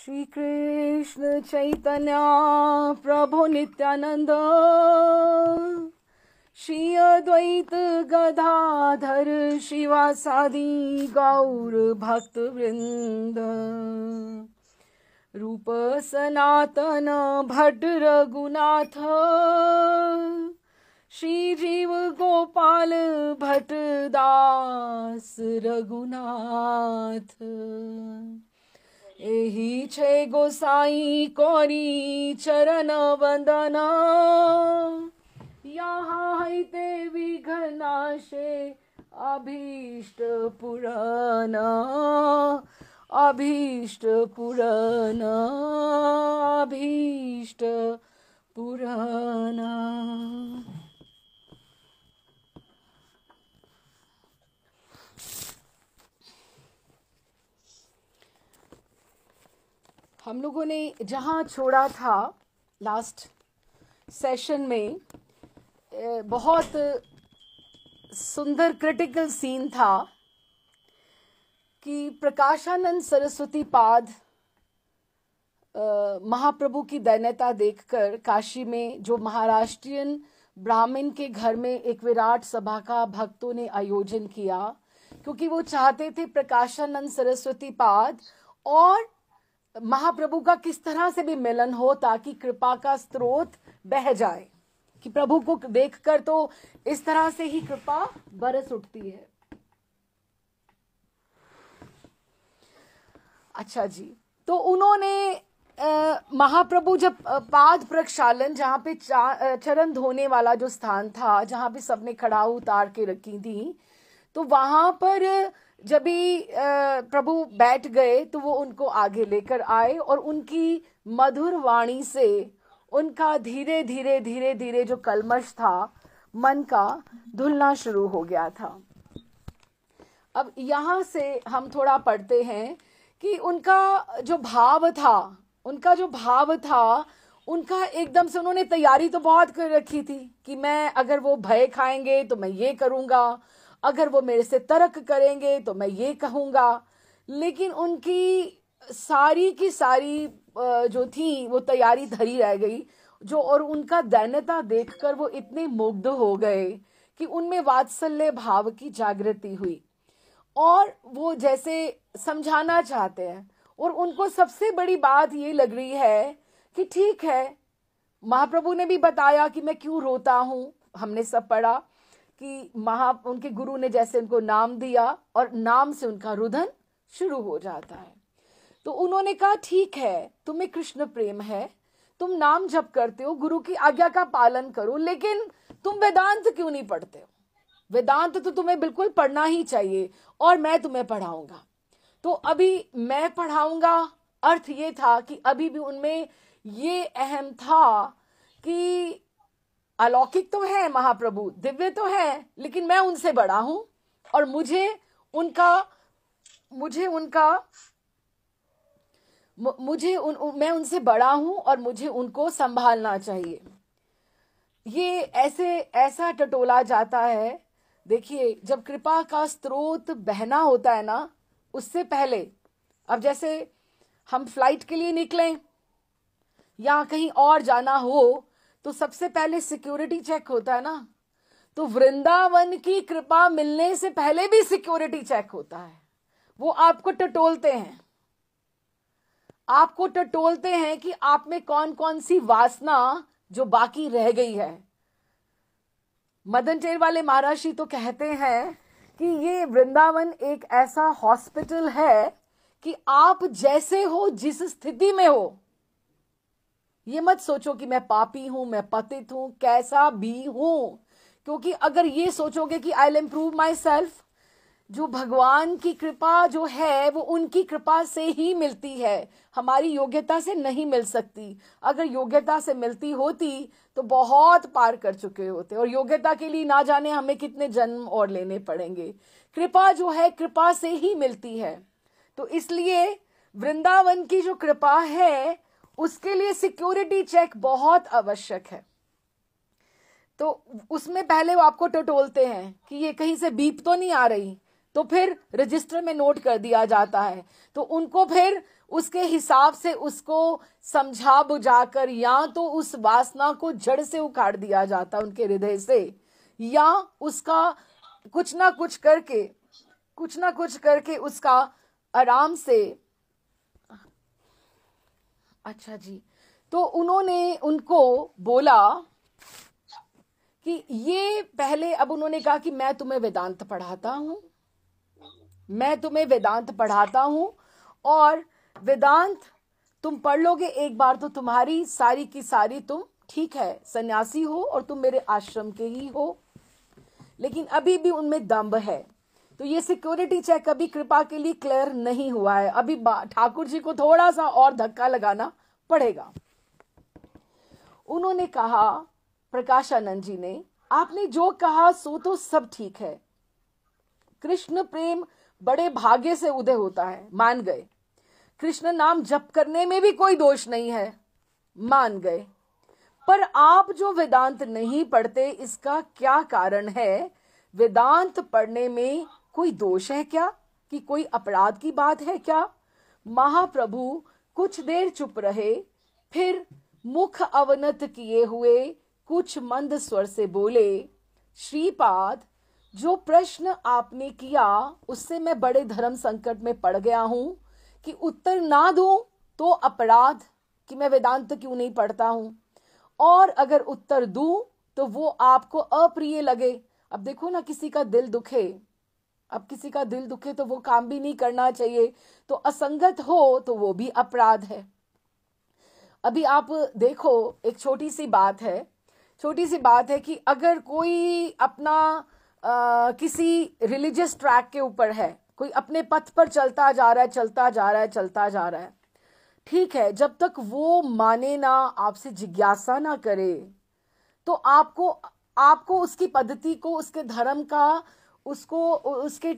श्री कृष्ण चैतन्य प्रभु नित्यानंद श्री अद्वैत गदाधर शिवासादि गौर भक्त वृंद रूप सनातन भट्ट रघुनाथ श्री जीव गोपाल भट्ट दास रघुनाथ एहि छे गोसाई कोरी चरण वंदना यहाँ हैते विघ्नाशे अभीष्ट पुराना अभीष्ट पुराना अभीष्ट पुराना। हम लोगों ने जहाँ छोड़ा था लास्ट सेशन में, बहुत सुंदर क्रिटिकल सीन था कि प्रकाशानंद सरस्वती पाद महाप्रभु की दैन्यता देखकर काशी में जो महाराष्ट्रियन ब्राह्मण के घर में एक विराट सभा का भक्तों ने आयोजन किया, क्योंकि वो चाहते थे प्रकाशानंद सरस्वती पाद और महाप्रभु का किस तरह से भी मिलन हो ताकि कृपा का स्रोत बह जाए, कि प्रभु को देखकर तो इस तरह से ही कृपा बरस उठती है। अच्छा जी, तो उन्होंने महाप्रभु जब पाद प्रक्षालन, जहाँ पे चरण धोने वाला जो स्थान था, जहाँ पे सबने खड़ा उतार के रखी थी, तो वहां पर जब भी प्रभु बैठ गए तो वो उनको आगे लेकर आए और उनकी मधुर वाणी से उनका धीरे धीरे धीरे धीरे जो कलमश था मन का धुलना शुरू हो गया था। अब यहाँ से हम थोड़ा पढ़ते हैं कि उनका जो भाव था उनका एकदम से, उन्होंने तैयारी तो बहुत कर रखी थी कि मैं, अगर वो भय खाएंगे तो मैं ये करूंगा, अगर वो मेरे से तर्क करेंगे तो मैं ये कहूंगा, लेकिन उनकी सारी की सारी जो थी वो तैयारी धरी रह गई जो, और उनका दैन्यता देखकर वो इतने मुग्ध हो गए कि उनमें वात्सल्य भाव की जागृति हुई और वो जैसे समझाना चाहते हैं। और उनको सबसे बड़ी बात ये लग रही है कि ठीक है, महाप्रभु ने भी बताया कि मैं क्यों रोता हूं, हमने सब पढ़ा कि उनके गुरु ने जैसे उनको नाम दिया और नाम से उनका रुदन शुरू हो जाता है। तो उन्होंने कहा ठीक है, तुम्हें कृष्ण प्रेम है, तुम नाम जप करते हो, गुरु की आज्ञा का पालन करो, लेकिन तुम वेदांत क्यों नहीं पढ़ते हो? वेदांत तो तुम्हें बिल्कुल पढ़ना ही चाहिए और मैं तुम्हें पढ़ाऊंगा। तो अभी मैं पढ़ाऊंगा, अर्थ ये था कि अभी भी उनमें ये अहम था कि अलौकिक तो है महाप्रभु, दिव्य तो है, लेकिन मैं उनसे बड़ा हूं और मैं उनसे बड़ा हूं और मुझे उनको संभालना चाहिए। ये ऐसा टटोला जाता है। देखिए, जब कृपा का स्रोत बहना होता है ना, उससे पहले, अब जैसे हम फ्लाइट के लिए निकलें या कहीं और जाना हो तो सबसे पहले सिक्योरिटी चेक होता है ना, तो वृंदावन की कृपा मिलने से पहले भी सिक्योरिटी चेक होता है। वो आपको टटोलते हैं कि आप में कौन कौन सी वासना जो बाकी रह गई है। मदन टेर वाले महाराज जी तो कहते हैं कि ये वृंदावन एक ऐसा हॉस्पिटल है कि आप जैसे हो, जिस स्थिति में हो, ये मत सोचो कि मैं पापी हूं, मैं पतित हूं, कैसा भी हूं, क्योंकि अगर ये सोचोगे कि I will improve my self, जो भगवान की कृपा जो है वो उनकी कृपा से ही मिलती है, हमारी योग्यता से नहीं मिल सकती। अगर योग्यता से मिलती होती तो बहुत पार कर चुके होते, और योग्यता के लिए ना जाने हमें कितने जन्म और लेने पड़ेंगे। कृपा जो है कृपा से ही मिलती है, तो इसलिए वृंदावन की जो कृपा है उसके लिए सिक्योरिटी चेक बहुत आवश्यक है। तो उसमें पहले वो आपको टटोलते हैं कि ये कहीं से बीप तो नहीं आ रही, तो फिर रजिस्टर में नोट कर दिया जाता है। तो उनको फिर उसके हिसाब से उसको समझा बुझाकर या तो उस वासना को जड़ से उखाड़ दिया जाता उनके हृदय से, या उसका कुछ ना कुछ करके उसका आराम से। अच्छा जी, तो उन्होंने उनको बोला कि ये पहले, अब उन्होंने कहा कि मैं तुम्हें वेदांत पढ़ाता हूं और वेदांत तुम पढ़ लोगे एक बार तो तुम्हारी सारी की सारी, तुम ठीक है सन्यासी हो और तुम मेरे आश्रम के ही हो। लेकिन अभी भी उनमें दंभ है। तो ये सिक्योरिटी चेक अभी कृपा के लिए क्लियर नहीं हुआ है। अभी ठाकुर जी को थोड़ा सा और धक्का लगाना पड़ेगा। उन्होंने कहा, प्रकाशानंद जी ने, आपने जो कहा सो तो सब ठीक है। कृष्ण प्रेम बड़े भाग्य से उदय होता है, मान गए। कृष्ण नाम जप करने में भी कोई दोष नहीं है, मान गए। पर आप जो वेदांत नहीं पढ़ते, इसका क्या कारण है? वेदांत पढ़ने में कोई दोष है क्या? कि कोई अपराध की बात है क्या? महाप्रभु कुछ देर चुप रहे, फिर मुख अवनत किए हुए कुछ मंद स्वर से बोले, श्रीपाद, जो प्रश्न आपने किया उससे मैं बड़े धर्म संकट में पड़ गया हूं कि उत्तर ना दूं तो अपराध कि मैं वेदांत क्यों नहीं पढ़ता हूं, और अगर उत्तर दूं तो वो आपको अप्रिय लगे। अब देखो ना, किसी का दिल दुखे तो वो काम भी नहीं करना चाहिए, तो असंगत हो तो वो भी अपराध है। अभी आप देखो, एक छोटी सी बात है कि अगर कोई अपना किसी रिलीजियस ट्रैक के ऊपर है, कोई अपने पथ पर चलता जा रहा है, ठीक है, जब तक वो माने ना, आपसे जिज्ञासा ना करे, तो आपको उसकी पद्धति को, उसके धर्म का, उसके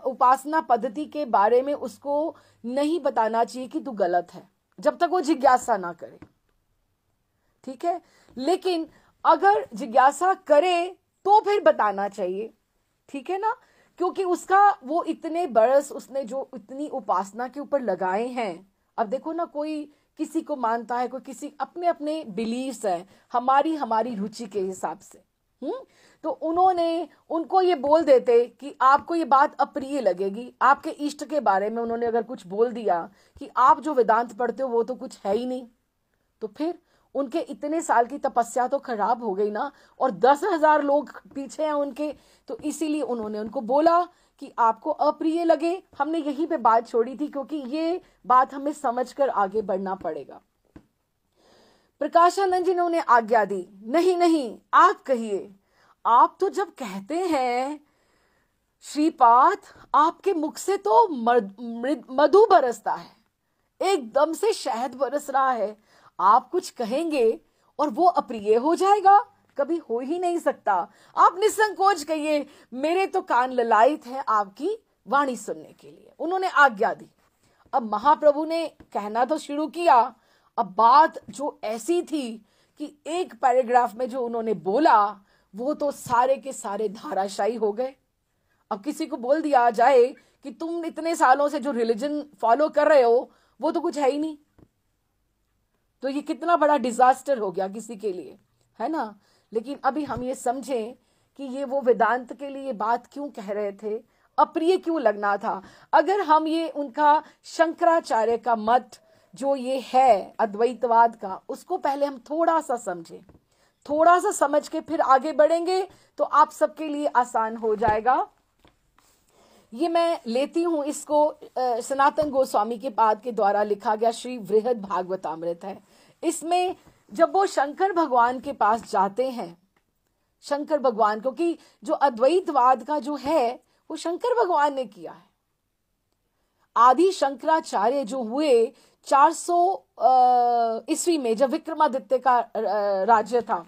उपासना पद्धति के बारे में उसको नहीं बताना चाहिए कि तू गलत है, जब तक वो जिज्ञासा ना करे। ठीक है, लेकिन अगर जिज्ञासा करे तो फिर बताना चाहिए, ठीक है ना, क्योंकि उसका वो इतने बरस उसने जो इतनी उपासना के ऊपर लगाए हैं। अब देखो ना, कोई किसी को मानता है, कोई किसी, अपने अपने बिलीव्स हैं, हमारी रुचि के हिसाब से। तो उनको ये बोल देते कि आपको ये बात अप्रिय लगेगी, आपके इष्ट के बारे में उन्होंने अगर कुछ बोल दिया कि आप जो वेदांत पढ़ते हो वो तो कुछ है ही नहीं, तो फिर उनके इतने साल की तपस्या तो खराब हो गई ना, और 10,000 लोग पीछे हैं उनके। तो इसीलिए उन्होंने उनको बोला कि आपको अप्रिय लगे, हमने यहीं पे बात छोड़ी थी, क्योंकि ये बात हमें समझकर आगे बढ़ना पड़ेगा। प्रकाशानंद जी ने उन्हें आज्ञा दी, नहीं, आप कहिए। आप तो जब कहते हैं श्रीपाद, आपके मुख से तो मधु बरसता है, एकदम से शहद बरस रहा है। आप कुछ कहेंगे और वो अप्रिय हो जाएगा, कभी हो ही नहीं सकता। आप निसंकोच कहिए, मेरे तो कान ललायित हैं आपकी वाणी सुनने के लिए। उन्होंने आज्ञा दी। अब महाप्रभु ने कहना तो शुरू किया। अब बात जो ऐसी थी कि एक पैराग्राफ में जो उन्होंने बोला वो तो सारे के सारे धाराशायी हो गए। अब किसी को बोल दिया जाए कि तुम इतने सालों से जो रिलीजन फॉलो कर रहे हो वो तो कुछ है ही नहीं, तो ये कितना बड़ा डिजास्टर हो गया किसी के लिए, है ना। लेकिन अभी हम ये समझें कि ये वो वेदांत के लिए बात क्यों कह रहे थे, अप्रिय क्यों लगना था। अगर हम ये उनका शंकराचार्य का मत जो ये है अद्वैतवाद का, उसको पहले हम थोड़ा सा समझें, थोड़ा सा समझ के फिर आगे बढ़ेंगे तो आप सबके लिए आसान हो जाएगा। ये मैं लेती हूं, इसको सनातन गोस्वामी के पाद के द्वारा लिखा गया श्री वृहद भागवतामृत है। इसमें जब वो शंकर भगवान के पास जाते हैं, शंकर भगवान, क्योंकि जो अद्वैतवाद का जो है वो शंकर भगवान ने किया है। आदि शंकराचार्य जो हुए 400 ईस्वी में, जब विक्रमादित्य का राज्य था,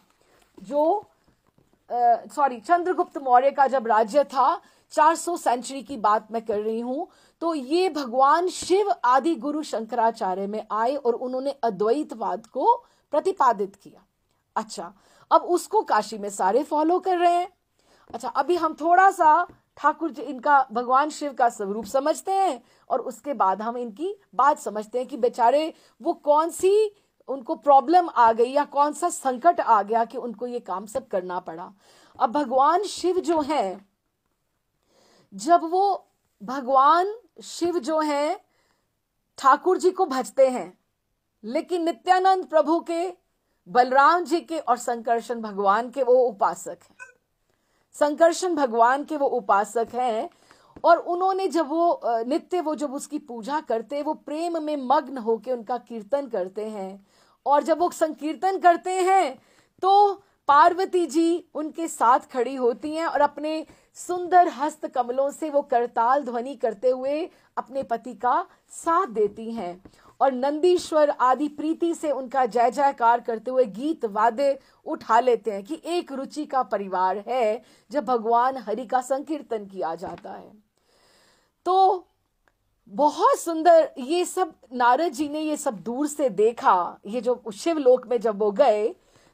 चंद्रगुप्त मौर्य का जब राज्य था, 400 सेंचुरी की बात मैं कर रही हूं, तो ये भगवान शिव आदि गुरु शंकराचार्य में आए और उन्होंने अद्वैतवाद को प्रतिपादित किया। अच्छा, अब उसको काशी में सारे फॉलो कर रहे हैं। अच्छा, अभी हम थोड़ा सा ठाकुर जी इनका भगवान शिव का स्वरूप समझते हैं और उसके बाद हम इनकी बात समझते हैं कि बेचारे वो कौन सी उनको प्रॉब्लम आ गई या कौन सा संकट आ गया कि उनको ये काम सब करना पड़ा। अब भगवान शिव जो है, जब वो भगवान शिव जो है ठाकुर जी को भजते हैं, लेकिन नित्यानंद प्रभु के, बलराम जी के और संकर्षण भगवान के वो उपासक हैं। संकर्षण भगवान के वो उपासक हैं और उन्होंने जब वो नित्य वो जब उसकी पूजा करते, वो प्रेम में मग्न होकर उनका कीर्तन करते हैं। और जब वो संकीर्तन करते हैं तो पार्वती जी उनके साथ खड़ी होती हैं और अपने सुंदर हस्त कमलों से वो करताल ध्वनि करते हुए अपने पति का साथ देती हैं। और नंदीश्वर आदि प्रीति से उनका जय जयकार करते हुए गीत वाद्य उठा लेते हैं कि एक रुचि का परिवार है जब भगवान हरि का संकीर्तन किया जाता है। तो बहुत सुंदर ये सब नारद जी ने ये सब दूर से देखा। ये जो शिवलोक में जब वो गए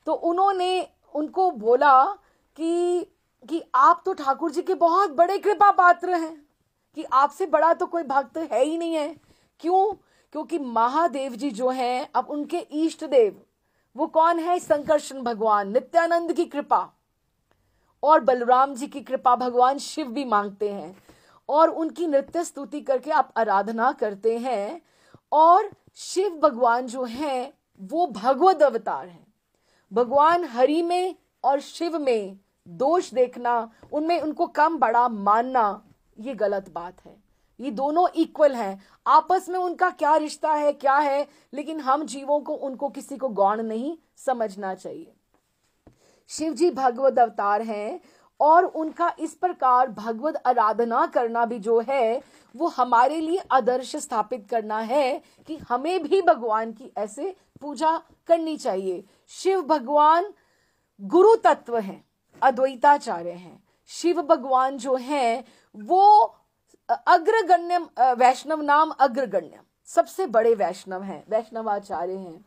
तो उन्होंने उनको बोला कि आप तो ठाकुर जी के बहुत बड़े कृपा पात्र हैं, कि आपसे बड़ा तो कोई भक्त है ही नहीं है। क्यों? क्योंकि महादेव जी जो हैं, अब उनके इष्ट देव वो कौन है? संकर्षण भगवान, नित्यानंद की कृपा और बलराम जी की कृपा भगवान शिव भी मांगते हैं और उनकी नृत्य स्तुति करके आप आराधना करते हैं। और शिव भगवान जो हैं वो भगवद अवतार हैं। भगवान हरि में और शिव में दोष देखना, उनमें उनको कम बड़ा मानना, ये गलत बात है। ये दोनों इक्वल हैं, आपस में उनका क्या रिश्ता है क्या है, लेकिन हम जीवों को उनको किसी को गौण नहीं समझना चाहिए। शिव जी भगवद अवतार हैं और उनका इस प्रकार भगवद आराधना करना भी जो है वो हमारे लिए आदर्श स्थापित करना है कि हमें भी भगवान की ऐसे पूजा करनी चाहिए। शिव भगवान गुरु तत्व हैं, अद्वैताचार्य हैं। शिव भगवान जो हैं वो अग्रगण्य वैष्णव नाम अग्रगण्य सबसे बड़े वैष्णव हैं, वैष्णवाचार्य हैं।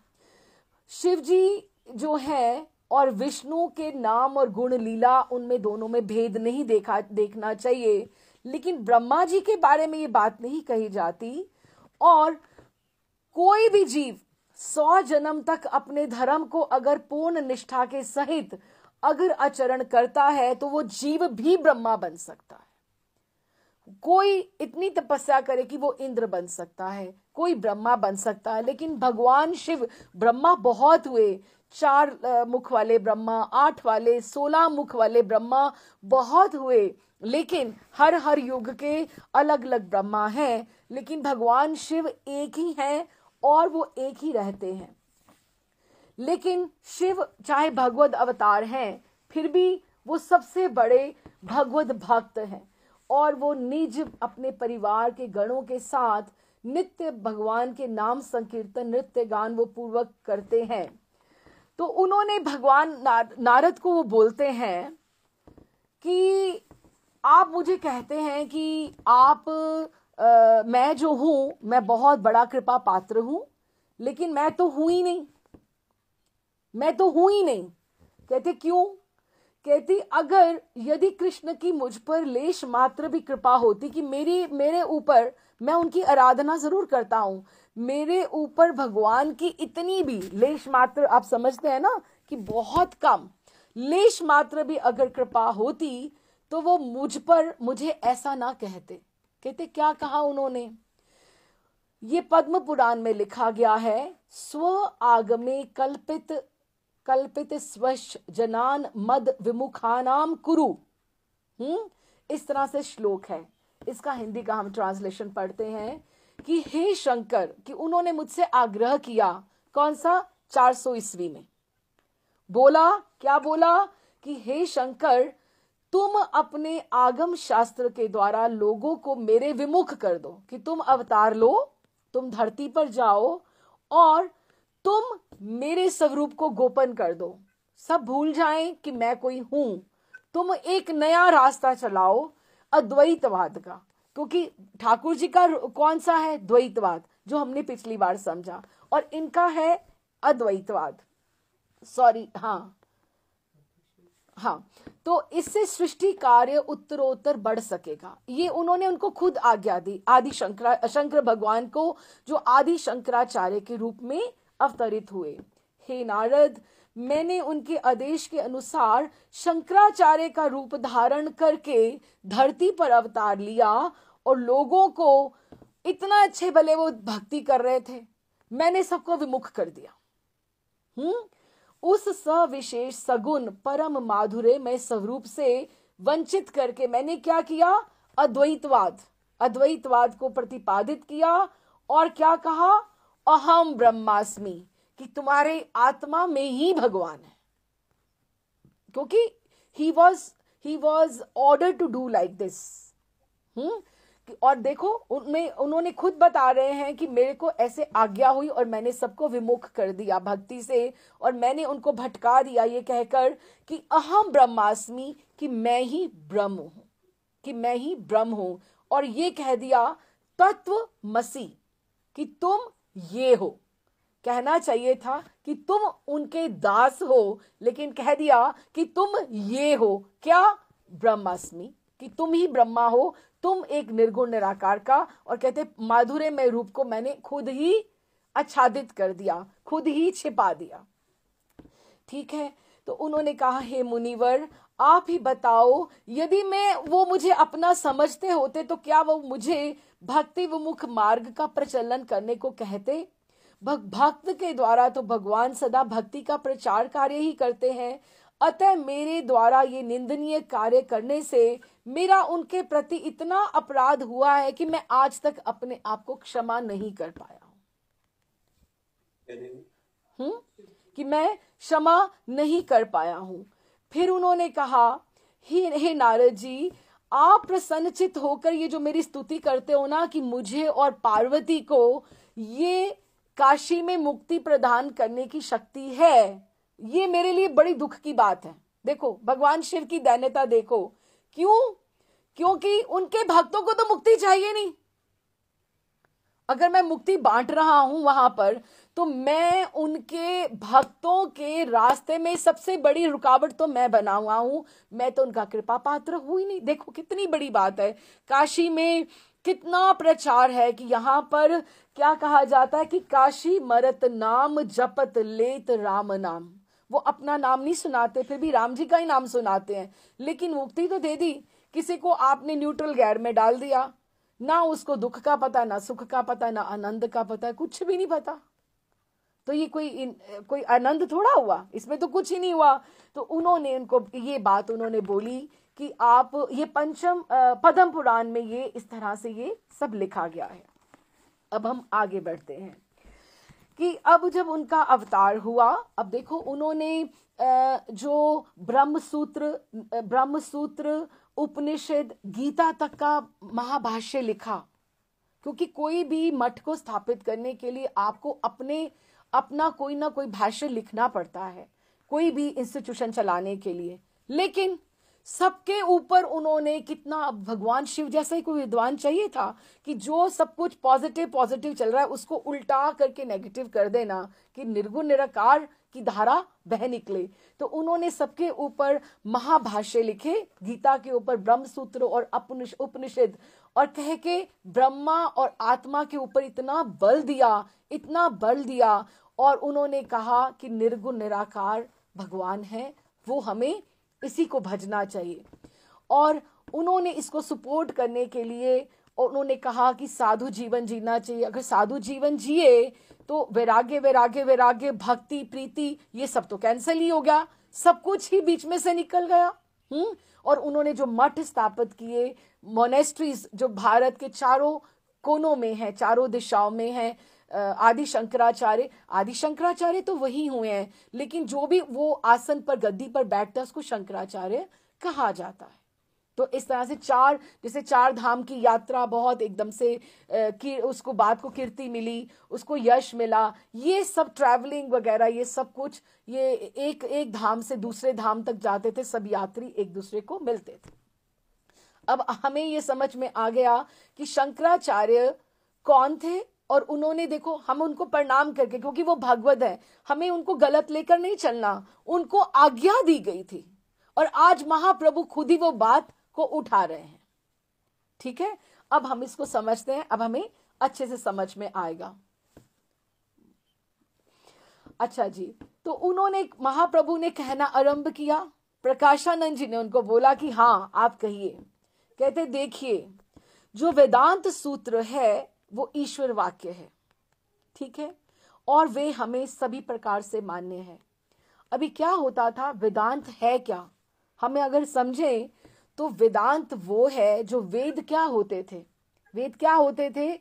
शिव जी जो है और विष्णु के नाम और गुण लीला, उनमें दोनों में भेद नहीं देखना चाहिए। लेकिन ब्रह्मा जी के बारे में ये बात नहीं कही जाती। और कोई भी जीव 100 जन्म तक अपने धर्म को अगर पूर्ण निष्ठा के सहित अगर आचरण करता है तो वो जीव भी ब्रह्मा बन सकता है। कोई इतनी तपस्या करे कि वो इंद्र बन सकता है, कोई ब्रह्मा बन सकता है। लेकिन भगवान शिव, ब्रह्मा बहुत हुए, 4 मुख वाले ब्रह्मा, 8 वाले, 16 मुख वाले ब्रह्मा बहुत हुए, लेकिन हर हर युग के अलग अलग ब्रह्मा हैं। लेकिन भगवान शिव एक ही हैं और वो एक ही रहते हैं। लेकिन शिव चाहे भगवद अवतार हैं, फिर भी वो सबसे बड़े भगवद भक्त हैं और वो निज अपने परिवार के गणों के साथ नित्य भगवान के नाम संकीर्तन नृत्य गान वो पूर्वक करते हैं। तो उन्होंने भगवान नारद को वो बोलते हैं कि आप मुझे कहते हैं कि आप मैं जो हूं, मैं बहुत बड़ा कृपा पात्र हूं, लेकिन मैं तो हूं ही नहीं, मैं तो हूं ही नहीं। कहते क्यों? कहती अगर यदि कृष्ण की मुझ पर लेश मात्र भी कृपा होती कि मेरे ऊपर, मैं उनकी आराधना जरूर करता हूं, मेरे ऊपर भगवान की इतनी भी लेश मात्र, आप समझते हैं ना कि बहुत कम लेश मात्र भी अगर कृपा होती तो वो मुझ पर मुझे ऐसा ना कहते। कहते क्या कहा उन्होंने? ये पद्म पुराण में लिखा गया है, स्व आगमे कल्पित स्वश जनान मद विमुखानाम कुरु। इस तरह से श्लोक है। इसका हिंदी का हम ट्रांसलेशन पढ़ते हैं कि हे शंकर, कि उन्होंने मुझसे आग्रह किया। कौन सा? 400 ईस्वी में बोला, क्या बोला? कि हे शंकर, तुम अपने आगम शास्त्र के द्वारा लोगों को मेरे विमुख कर दो, कि तुम अवतार लो, तुम धरती पर जाओ और तुम मेरे स्वरूप को गोपन कर दो, सब भूल जाएं कि मैं कोई हूं। तुम एक नया रास्ता चलाओ अद्वैतवाद का, क्योंकि ठाकुर जी का कौन सा है? द्वैतवाद, जो हमने पिछली बार समझा, और इनका है अद्वैतवाद। सॉरी, हाँ हाँ, तो इससे सृष्टि कार्य उत्तरोत्तर बढ़ सकेगा। ये उन्होंने उनको खुद आज्ञा दी, शंकर भगवान को, जो आदि शंकराचार्य के रूप में अवतरित हुए। हे नारद, मैंने उनके आदेश के अनुसार शंकराचार्य का रूप धारण करके धरती पर अवतार लिया, और लोगों को इतना अच्छे भले वो भक्ति कर रहे थे, मैंने सबको विमुख कर दिया। उस सविशेष सगुण परम माधुर्य में स्वरूप से वंचित करके मैंने क्या किया? अद्वैतवाद को प्रतिपादित किया, और क्या कहा? अहम ब्रह्मास्मि, कि तुम्हारे आत्मा में ही भगवान है। क्योंकि he was ordered to do like this। और देखो, उन्होंने खुद बता रहे हैं कि मेरे को ऐसे आज्ञा हुई और मैंने सबको विमुख कर दिया भक्ति से, और मैंने उनको भटका दिया ये कहकर कि अहम ब्रह्मास्मि, कि मैं ही ब्रह्म हूं, कि मैं ही ब्रह्म हूं। और ये कह दिया तत्वमसि, कि तुम ये हो। कहना चाहिए था कि तुम उनके दास हो, लेकिन कह दिया कि तुम ये हो। क्या? ब्रह्मास्मि, कि तुम ही ब्रह्मा हो, तुम एक निर्गुण निराकार का। और कहते माधुर्य में रूप को मैंने खुद ही आच्छादित कर दिया, खुद ही छिपा दिया। ठीक है, तो उन्होंने कहा, हे मुनिवर, आप ही बताओ, यदि वो मुझे अपना समझते होते तो क्या वो मुझे भक्ति विमुख मार्ग का प्रचलन करने को कहते? भक्त के द्वारा तो भगवान सदा भक्ति का प्रचार कार्य ही करते हैं, अतः मेरे द्वारा ये निंदनीय कार्य करने से मेरा उनके प्रति इतना अपराध हुआ है कि मैं आज तक अपने आप को क्षमा नहीं कर पाया हूं। कि मैं क्षमा नहीं कर पाया हूं। फिर उन्होंने कहा, हे नारद जी, आप प्रसन्नचित होकर ये जो मेरी स्तुति करते हो ना, कि मुझे और पार्वती को ये काशी में मुक्ति प्रदान करने की शक्ति है, ये मेरे लिए बड़ी दुख की बात है। देखो भगवान शिव की दैन्यता देखो। क्यों? क्योंकि उनके भक्तों को तो मुक्ति चाहिए नहीं। अगर मैं मुक्ति बांट रहा हूं वहां पर, तो मैं उनके भक्तों के रास्ते में सबसे बड़ी रुकावट तो मैं बना हुआ हूं। मैं तो उनका कृपा पात्र हुई नहीं। देखो कितनी बड़ी बात है। काशी में कितना प्रचार है कि यहाँ पर क्या कहा जाता है कि काशी मरत नाम जपत लेत राम नाम। वो अपना नाम नहीं सुनाते, फिर भी राम जी का ही नाम सुनाते हैं। लेकिन मुक्ति तो दे दी, किसी को आपने न्यूट्रल गैर में डाल दिया। ना उसको दुख का पता, ना सुख का पता, ना आनंद का पता, कुछ भी नहीं पता। तो ये कोई आनंद थोड़ा हुआ, इसमें तो कुछ ही नहीं हुआ। तो उन्होंने उनको ये बात उन्होंने बोली कि आप ये पंचम पद्म पुराण में ये इस तरह से ये सब लिखा गया है। अब हम आगे बढ़ते हैं कि अब जब उनका अवतार हुआ, अब देखो उन्होंने जो ब्रह्मसूत्र उपनिषद गीता तक का महाभाष्य लिखा। क्योंकि कोई भी मठ को स्थापित करने के लिए आपको अपना कोई ना कोई भाष्य लिखना पड़ता है, कोई भी इंस्टीट्यूशन चलाने के लिए। लेकिन सबके ऊपर उन्होंने कितना, भगवान शिव जैसा ही कोई विद्वान चाहिए था कि जो सब कुछ पॉजिटिव चल रहा है उसको उल्टा करके नेगेटिव कर देना, कि निर्गुण निराकार की धारा बह निकले। तो उन्होंने सबके ऊपर महाभाष्य लिखे, गीता के ऊपर ब्रह्मसूत्र और उपनिषद, और कह के ब्रह्मा और आत्मा के ऊपर इतना बल दिया। और उन्होंने कहा कि निर्गुण निराकार भगवान है, वो हमें इसी को भजना चाहिए। और उन्होंने इसको सपोर्ट करने के लिए उन्होंने कहा कि साधु जीवन जीना चाहिए। अगर साधु जीवन जिए तो वैराग्य, भक्ति, प्रीति, ये सब तो कैंसिल ही हो गया, सब कुछ ही बीच में से निकल गया। और उन्होंने जो मठ स्थापित किए, मोनेस्ट्रीज, जो भारत के चारों कोनों में है, चारों दिशाओं में है, आदि शंकराचार्य तो वही हुए हैं, लेकिन जो भी वो आसन पर गद्दी पर बैठता है उसको शंकराचार्य कहा जाता है। तो इस तरह से जैसे 4 धाम की यात्रा बहुत एकदम से उसको बात को कीर्ति मिली, उसको यश मिला, ये सब ट्रैवलिंग वगैरह, ये सब कुछ, ये एक धाम से दूसरे धाम तक जाते थे, सब यात्री एक दूसरे को मिलते थे। अब हमें ये समझ में आ गया कि शंकराचार्य कौन थे। और उन्होंने, देखो हम उनको प्रणाम करके, क्योंकि वो भगवत है, हमें उनको गलत लेकर नहीं चलना, उनको आज्ञा दी गई थी। और आज महाप्रभु खुद ही वो बात को उठा रहे हैं। ठीक है, अब हम इसको समझते हैं, अब हमें अच्छे से समझ में आएगा। अच्छा जी, तो उन्होंने, महाप्रभु ने कहना आरंभ किया। प्रकाशानंद जी ने उनको बोला कि हाँ आप कहिए। कहते देखिए, जो वेदांत सूत्र है वो ईश्वर वाक्य है, ठीक है, और वे हमें सभी प्रकार से मान्य है। अभी क्या होता था, वेदांत है क्या, हमें अगर समझें तो वेदांत वो है जो वेद क्या होते थे। वेद क्या होते थे,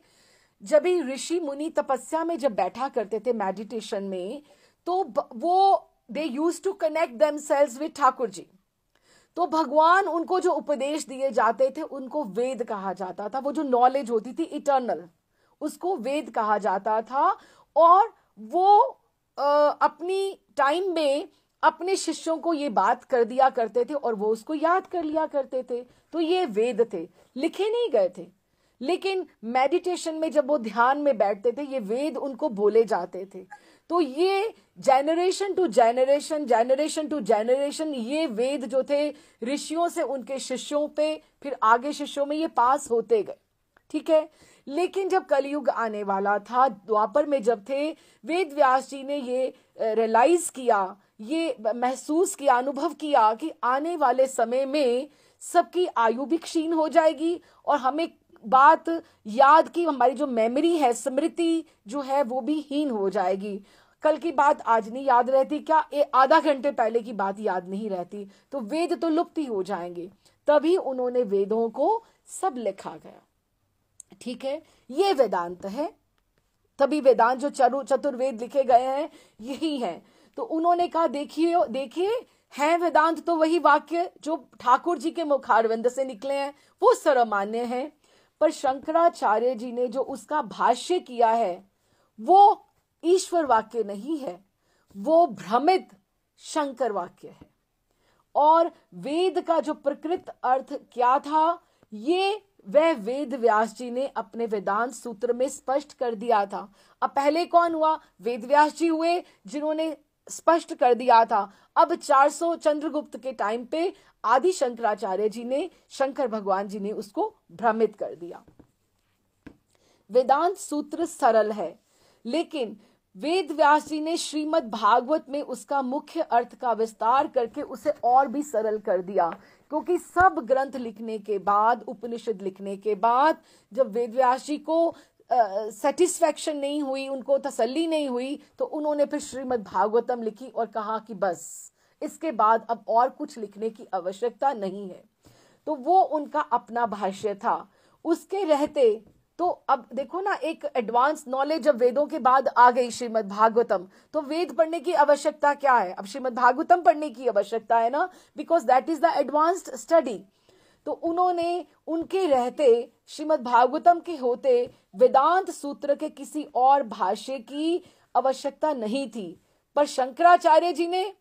जब भी ऋषि मुनि तपस्या में जब बैठा करते थे मेडिटेशन में, तो वो they used to connect themselves with Thakur ji. तो भगवान उनको जो उपदेश दिए जाते थे उनको वेद कहा जाता था। वो जो नॉलेज होती थी इटर्नल, उसको वेद कहा जाता था। और वो अपनी टाइम में अपने शिष्यों को ये बात कर दिया करते थे और वो उसको याद कर लिया करते थे। तो ये वेद थे, लिखे नहीं गए थे, लेकिन मेडिटेशन में जब वो ध्यान में बैठते थे ये वेद उनको बोले जाते थे। तो ये generation to generation, generation to generation, ये वेद जो थे ऋषियों से उनके शिष्यों पे, फिर आगे शिष्यों में ये पास होते गए। ठीक है, लेकिन जब कलयुग आने वाला था, द्वापर में जब थे, वेद व्यास जी ने ये रियलाइज किया, ये महसूस किया, अनुभव किया कि आने वाले समय में सबकी आयु भी क्षीण हो जाएगी और हमें बात याद की, हमारी जो मेमोरी है, स्मृति जो है वो भी हीन हो जाएगी। कल की बात आज नहीं याद रहती क्या, आधा घंटे पहले की बात याद नहीं रहती, तो वेद तो लुप्त ही हो जाएंगे। तभी उन्होंने वेदों को सब लिखा गया। ठीक है, ये वेदांत है। तभी वेदांत जो चतुर्वेद लिखे गए हैं यही है। तो उन्होंने कहा देखिए देखिए, है वेदांत तो वही वाक्य जो ठाकुर जी के मुखारविंद से निकले हैं, वो सर्वमान्य है। पर शंकराचार्य जी ने जो उसका भाष्य किया है वो ईश्वर वाक्य नहीं है, वो भ्रमित शंकर वाक्य है। और वेद का जो प्रकृत अर्थ क्या था, ये वह वेद व्यास जी ने अपने वेदांत सूत्र में स्पष्ट कर दिया था। अब पहले कौन हुआ, वेद व्यास जी हुए जिन्होंने स्पष्ट कर दिया था। अब 400 चंद्रगुप्त के टाइम पे आदि शंकराचार्य जी ने, शंकर भगवान जी ने उसको भ्रमित कर दिया। वेदांत सूत्र सरल है, लेकिन वेद व्यास जी ने श्रीमद् भागवत में उसका मुख्य अर्थ का विस्तार करके उसे और भी सरल कर दिया। क्योंकि सब ग्रंथ लिखने के बाद, उपनिषद लिखने के बाद, जब वेद व्यास जी को सेटिस्फैक्शन नहीं हुई, उनको तसल्ली नहीं हुई, तो उन्होंने फिर श्रीमद् भागवतम लिखी और कहा कि बस इसके बाद अब और कुछ लिखने की आवश्यकता नहीं है। तो वो उनका अपना भाष्य था। उसके रहते तो अब देखो ना, एक एडवांस नॉलेज जब वेदों के बाद आ गई श्रीमद् भागवतम, तो वेद पढ़ने की आवश्यकता क्या है, अब श्रीमद् भागवतम पढ़ने की आवश्यकता है ना, because that is the advanced study. तो उन्होंने, उनके रहते, श्रीमद् भागवतम के होते, वेदांत सूत्र के किसी और भाष्य की आवश्यकता नहीं थी। पर शंकराचार्य जी ने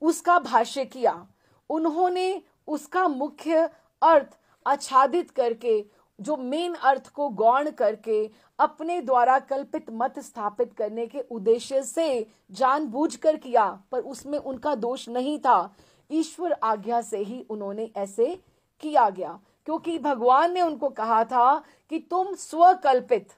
उसका भाष्य किया। उन्होंने उसका मुख्य अर्थ आच्छादित करके, जो मेन अर्थ को गौण करके, अपने द्वारा कल्पित मत स्थापित करने के उद्देश्य से जानबूझकर किया, पर उसमें उनका दोष नहीं था। ईश्वर आज्ञा से ही उन्होंने ऐसे किया गया, क्योंकि भगवान ने उनको कहा था कि तुम स्वकल्पित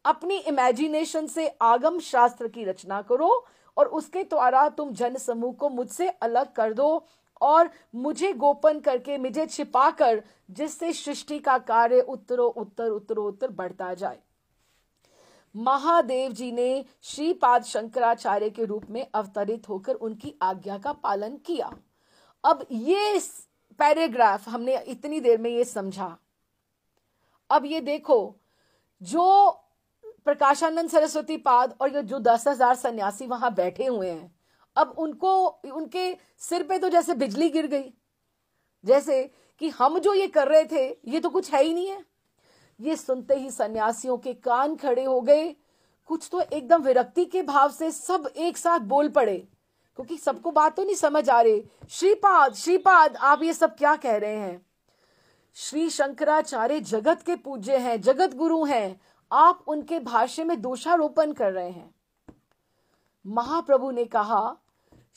अपनी इमेजिनेशन से आगम शास्त्र की रचना करो और उसके द्वारा तुम जन समूह को मुझसे अलग कर दो और मुझे गोपन करके, मुझे छिपाकर, जिससे सृष्टि का कार्य उत्तरोत्तर बढ़ता जाए। महादेव जी ने श्रीपाद शंकराचार्य के रूप में अवतरित होकर उनकी आज्ञा का पालन किया। अब ये पैराग्राफ हमने इतनी देर में ये समझा। अब ये देखो, जो प्रकाशानंद सरस्वती पाद और जो 10,000 सन्यासी वहां बैठे हुए हैं, अब उनको, उनके सिर पे तो जैसे बिजली गिर गई, जैसे कि हम जो ये कर रहे थे ये तो कुछ है ही नहीं है। ये सुनते ही सन्यासियों के कान खड़े हो गए। कुछ तो एकदम विरक्ति के भाव से सब एक साथ बोल पड़े, क्योंकि सबको बात तो नहीं समझ आ रही। श्रीपाद, श्रीपाद, आप ये सब क्या कह रहे हैं? श्री शंकराचार्य जगत के पूज्य हैं, जगत गुरु हैं, आप उनके भाष्य में दोषारोपण कर रहे हैं। महाप्रभु ने कहा,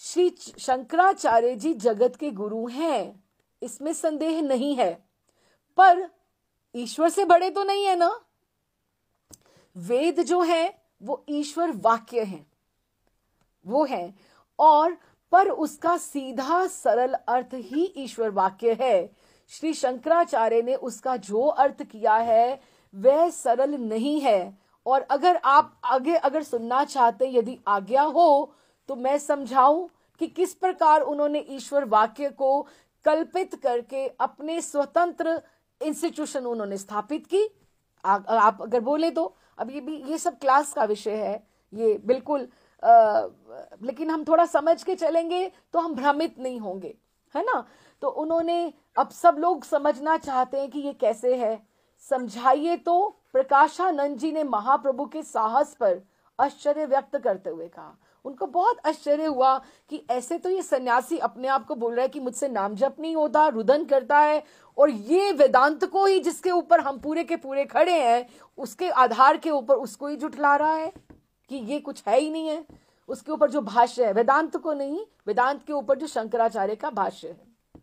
श्री शंकराचार्य जी जगत के गुरु हैं, इसमें संदेह नहीं है, पर ईश्वर से बड़े तो नहीं है ना। वेद जो है वो ईश्वर वाक्य है, वो है, और पर उसका सीधा सरल अर्थ ही ईश्वर वाक्य है। श्री शंकराचार्य ने उसका जो अर्थ किया है वह सरल नहीं है। और अगर आप आगे अगर सुनना चाहते, यदि आज्ञा हो, तो मैं समझाऊं कि किस प्रकार उन्होंने ईश्वर वाक्य को कल्पित करके अपने स्वतंत्र इंस्टीट्यूशन उन्होंने स्थापित की। आप अगर बोले तो, अब ये सब क्लास का विषय है, ये बिल्कुल लेकिन हम थोड़ा समझ के चलेंगे तो हम भ्रमित नहीं होंगे, है ना। तो उन्होंने, अब सब लोग समझना चाहते हैं कि ये कैसे है, समझाइए। तो प्रकाशानंद जी ने महाप्रभु के साहस पर आश्चर्य व्यक्त करते हुए कहा, उनको बहुत आश्चर्य हुआ कि ऐसे तो ये सन्यासी अपने आप को बोल रहा है कि मुझसे नाम जप नहीं होता, रुदन करता है, और ये वेदांत को ही, जिसके ऊपर हम पूरे के पूरे खड़े हैं, उसके आधार के ऊपर उसको ही जुटला रहा है कि ये कुछ है ही नहीं है। उसके ऊपर जो भाष्य है, वेदांत को नहीं, वेदांत के ऊपर जो शंकराचार्य का भाष्य है।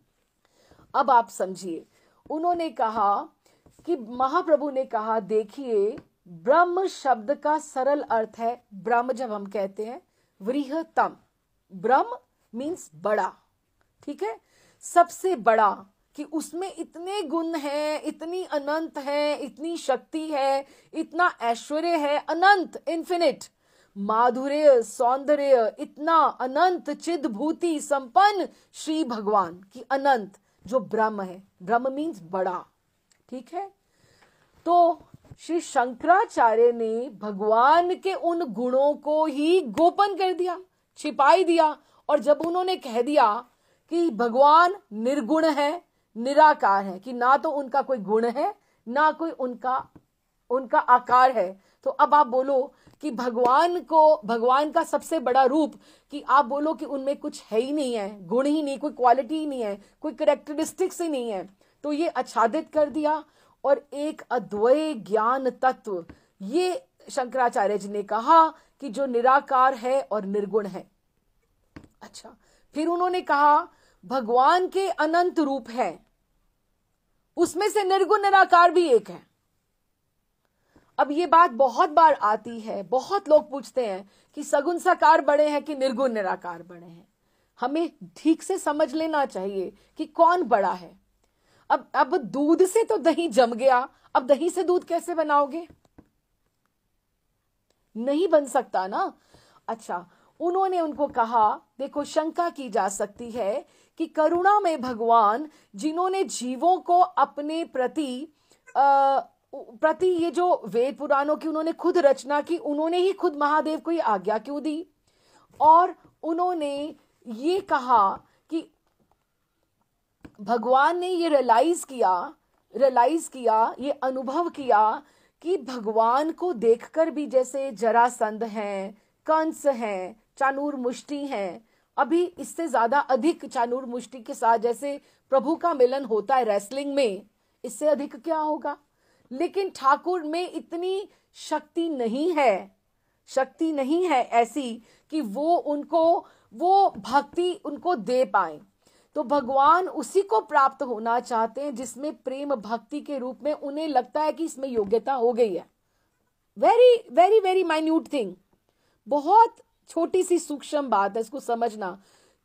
अब आप समझिए, उन्होंने कहा कि महाप्रभु ने कहा, देखिए ब्रह्म शब्द का सरल अर्थ है, ब्रह्म जब हम कहते हैं वृहत्तम, ब्रह्म मीन्स बड़ा, ठीक है, सबसे बड़ा, कि उसमें इतने गुण हैं, इतनी अनंत है, इतनी शक्ति है, इतना ऐश्वर्य है, अनंत, इन्फिनिट, माधुर्य, सौंदर्य, इतना अनंत, चिद्भूति संपन्न श्री भगवान की अनंत जो ब्रह्म है। ब्रह्म मीन्स बड़ा, ठीक है। तो श्री शंकराचार्य ने भगवान के उन गुणों को ही गोपन कर दिया, छिपाई दिया, और जब उन्होंने कह दिया कि भगवान निर्गुण है, निराकार है, कि ना तो उनका कोई गुण है, ना कोई उनका आकार है, तो अब आप बोलो कि भगवान का सबसे बड़ा रूप, कि आप बोलो कि उनमें कुछ है ही नहीं है, गुण ही नहीं, कोई क्वालिटी ही नहीं है, कोई कैरेक्टरिस्टिक्स ही नहीं है, तो ये आच्छादित कर दिया। और एक अद्वैय ज्ञान तत्व, ये शंकराचार्य जी ने कहा कि जो निराकार है और निर्गुण है। अच्छा, फिर उन्होंने कहा भगवान के अनंत रूप है, उसमें से निर्गुण निराकार भी एक है। अब ये बात बहुत बार आती है, बहुत लोग पूछते हैं कि सगुण साकार बड़े हैं कि निर्गुण निराकार बड़े हैं। हमें ठीक से समझ लेना चाहिए कि कौन बड़ा है। अब दूध से तो दही जम गया, अब दही से दूध कैसे बनाओगे? नहीं बन सकता ना। अच्छा, उन्होंने उनको कहा, देखो शंका की जा सकती है कि करुणा में भगवान, जिन्होंने जीवों को अपने प्रति ये जो वेद पुराणों की उन्होंने खुद रचना की, उन्होंने ही खुद महादेव को ये आज्ञा क्यों दी? और उन्होंने ये कहा कि भगवान ने ये रियलाइज किया, ये अनुभव किया कि भगवान को देखकर भी, जैसे जरासंध हैं, कंस हैं, चाणूर मुष्टि हैं, अभी इससे ज्यादा अधिक चाणूर मुष्टि के साथ जैसे प्रभु का मिलन होता है रेसलिंग में, इससे अधिक क्या होगा? लेकिन ठाकुर में इतनी शक्ति नहीं है ऐसी कि वो भक्ति उनको दे पाए। तो भगवान उसी को प्राप्त होना चाहते हैं जिसमें प्रेम भक्ति के रूप में उन्हें लगता है कि इसमें योग्यता हो गई है। Very very very minute thing, बहुत छोटी सी सूक्ष्म बात है, इसको समझना।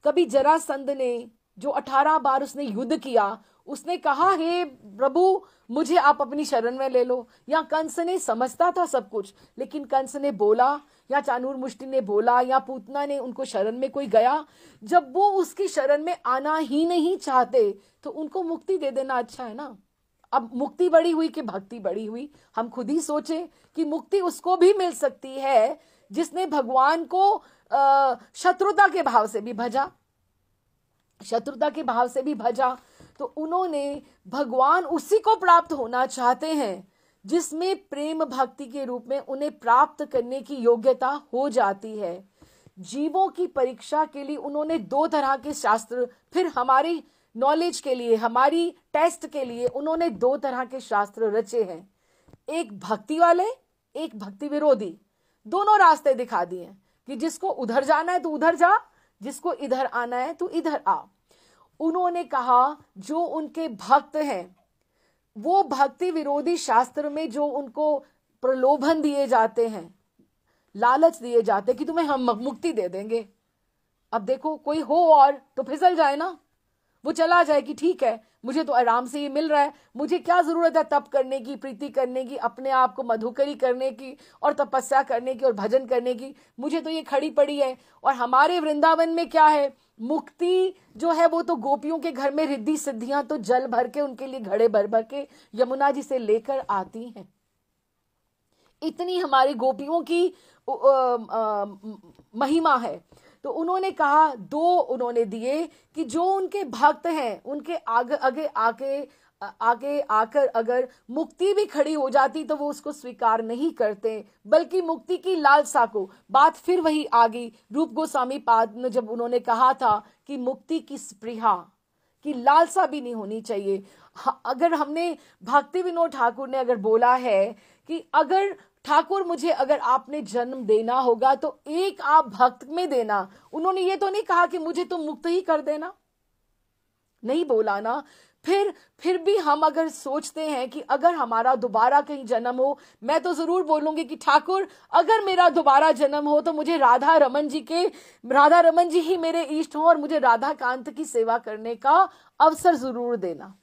कभी जरासंध ने, जो 18 बार उसने युद्ध किया, उसने कहा हे प्रभु मुझे आप अपनी शरण में ले लो। या कंस ने, समझता था सब कुछ, लेकिन कंस ने बोला, या चाणूर मुष्टि ने बोला, या पूतना ने, उनको शरण में कोई गया, जब वो उसकी शरण में आना ही नहीं चाहते तो उनको मुक्ति दे देना अच्छा है ना। अब मुक्ति बड़ी हुई कि भक्ति बड़ी हुई, हम खुद ही सोचे कि मुक्ति उसको भी मिल सकती है जिसने भगवान को शत्रुता के भाव से भी भजा। तो उन्होंने, भगवान उसी को प्राप्त होना चाहते हैं जिसमें प्रेम भक्ति के रूप में उन्हें प्राप्त करने की योग्यता हो जाती है। जीवों की परीक्षा के लिए उन्होंने 2 तरह के शास्त्र, फिर हमारी नॉलेज के लिए, हमारी टेस्ट के लिए उन्होंने 2 तरह के शास्त्र रचे हैं। एक भक्ति वाले, एक भक्ति विरोधी। दोनों रास्ते दिखा दिए कि जिसको उधर जाना है तो उधर जा, जिसको इधर आना है तू इधर आ। उन्होंने कहा जो उनके भक्त हैं, वो भक्ति विरोधी शास्त्र में जो उनको प्रलोभन दिए जाते हैं, लालच दिए जाते कि तुम्हें हम मुक्ति दे देंगे। अब देखो कोई हो और तो फिसल जाए ना, वो चला जाए कि ठीक है मुझे तो आराम से ये मिल रहा है, मुझे क्या जरूरत है तप करने की, प्रीति करने की, अपने आप को मधुकरी करने की और तपस्या करने की और भजन करने की, मुझे तो ये खड़ी पड़ी है। और हमारे वृंदावन में क्या है, मुक्ति जो है वो तो गोपियों के घर में रिद्धि सिद्धियां तो जल भर के उनके लिए घड़े भर भर के यमुना जी से लेकर आती हैं। इतनी हमारी गोपियों की महिमा है। तो उन्होंने कहा दो उन्होंने दिए कि जो उनके भक्त हैं उनके आगे आकर अगर मुक्ति भी खड़ी हो जाती तो वो उसको स्वीकार नहीं करते, बल्कि मुक्ति की लालसा को। बात फिर वही आ गई रूप गोस्वामी पाद ने जब उन्होंने कहा था कि मुक्ति की स्पृहा की लालसा भी नहीं होनी चाहिए। अगर हमने भक्ति विनोद ठाकुर ने अगर बोला है कि अगर ठाकुर मुझे अगर आपने जन्म देना होगा तो एक आप भक्त में देना, उन्होंने ये तो नहीं कहा कि मुझे तो मुक्त ही कर देना, नहीं बोला ना। फिर भी हम अगर सोचते हैं कि अगर हमारा दोबारा कहीं जन्म हो, मैं तो जरूर बोलूंगी कि ठाकुर अगर मेरा दोबारा जन्म हो तो मुझे राधा रमन जी ही मेरे इष्ट हो और मुझे राधा कांत की सेवा करने का अवसर जरूर देना।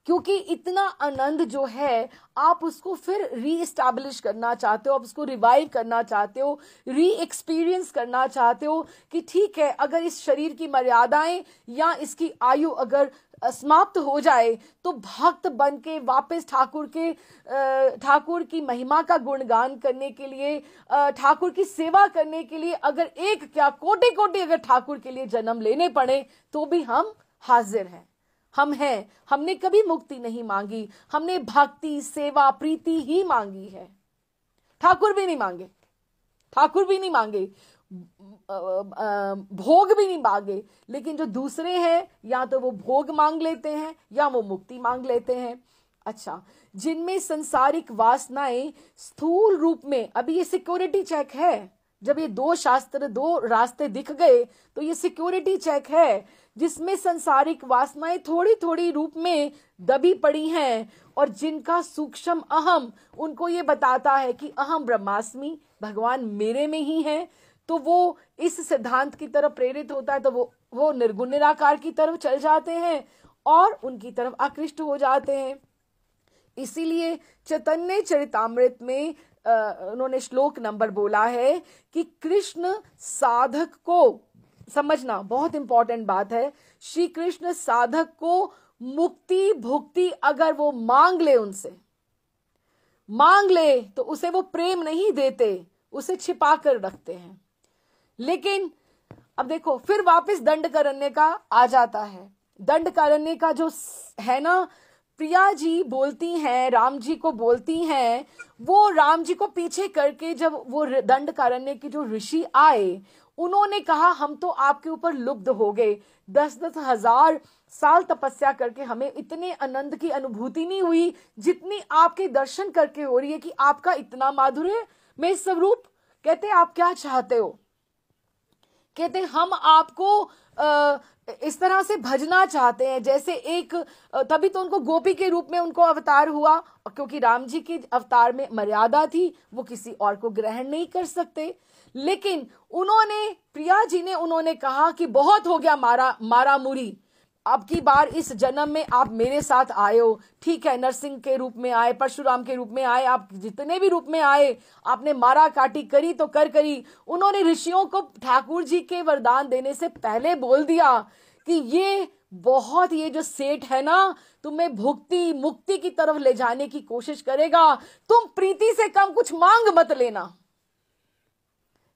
क्योंकि इतना आनंद जो है आप उसको फिर रीएस्टैब्लिश करना चाहते हो, आप उसको रिवाइव करना चाहते हो, री एक्सपीरियंस करना चाहते हो कि ठीक है अगर इस शरीर की मर्यादाएं या इसकी आयु अगर समाप्त हो जाए तो भक्त बन के वापस ठाकुर की महिमा का गुणगान करने के लिए, ठाकुर की सेवा करने के लिए अगर एक क्या कोटि कोटि अगर ठाकुर के लिए जन्म लेने पड़े तो भी हम हाजिर हैं। हम हैं, हमने कभी मुक्ति नहीं मांगी, हमने भक्ति सेवा प्रीति ही मांगी है। ठाकुर भी नहीं मांगे, भोग भी नहीं मांगे। लेकिन जो दूसरे हैं या तो वो भोग मांग लेते हैं या वो मुक्ति मांग लेते हैं। अच्छा, जिनमें संसारिक वासनाएं स्थूल रूप में, अभी ये सिक्योरिटी चेक है, जब ये दो रास्ते दिख गए तो ये सिक्योरिटी चेक है, जिसमें संसारिक वासनाएं थोड़ी थोड़ी रूप में दबी पड़ी हैं और जिनका सूक्ष्म अहम उनको ये बताता है कि अहम ब्रह्मास्मि, भगवान मेरे में ही है, तो वो इस सिद्धांत की तरफ प्रेरित होता है, तो वो निर्गुण निराकार की तरफ चल जाते हैं और उनकी तरफ आकृष्ट हो जाते हैं। इसीलिए चैतन्य चरितामृत में उन्होंने श्लोक नंबर बोला है कि कृष्ण साधक को, समझना बहुत इंपॉर्टेंट बात है, श्री कृष्ण साधक को मुक्ति भुक्ति अगर वो मांग ले तो उसे वो प्रेम नहीं देते, उसे छिपा कर रखते हैं। लेकिन अब देखो फिर वापस दंडकारण्य का आ जाता है। दंडकारण्य का जो है ना, प्रिया जी बोलती हैं, राम जी को बोलती हैं, वो राम जी को पीछे करके जब वो दंडकारण्य के जो ऋषि आए, उन्होंने कहा हम तो आपके ऊपर लुब्ध हो गए, 10-10 हजार साल तपस्या करके हमें इतने आनंद की अनुभूति नहीं हुई जितनी आपके दर्शन करके हो रही है कि आपका इतना माधुर्य में स्वरूप। कहते आप क्या चाहते हो? कहते हम आपको इस तरह से भजना चाहते हैं जैसे एक, तभी तो उनको गोपी के रूप में उनको अवतार हुआ, क्योंकि राम जी के अवतार में मर्यादा थी, वो किसी और को ग्रहण नहीं कर सकते। लेकिन उन्होंने, प्रिया जी ने उन्होंने कहा कि बहुत हो गया मारा मुरी, अब की बार इस जन्म में आप मेरे साथ आए हो, ठीक है, नरसिंह के रूप में आए, परशुराम के रूप में आए, आप जितने भी रूप में आए, आपने मारा काटी करी तो करी। उन्होंने ऋषियों को ठाकुर जी के वरदान देने से पहले बोल दिया कि ये जो सेठ है ना, तुम्हें भुक्ति मुक्ति की तरफ ले जाने की कोशिश करेगा, तुम प्रीति से कम कुछ मांग मत लेना।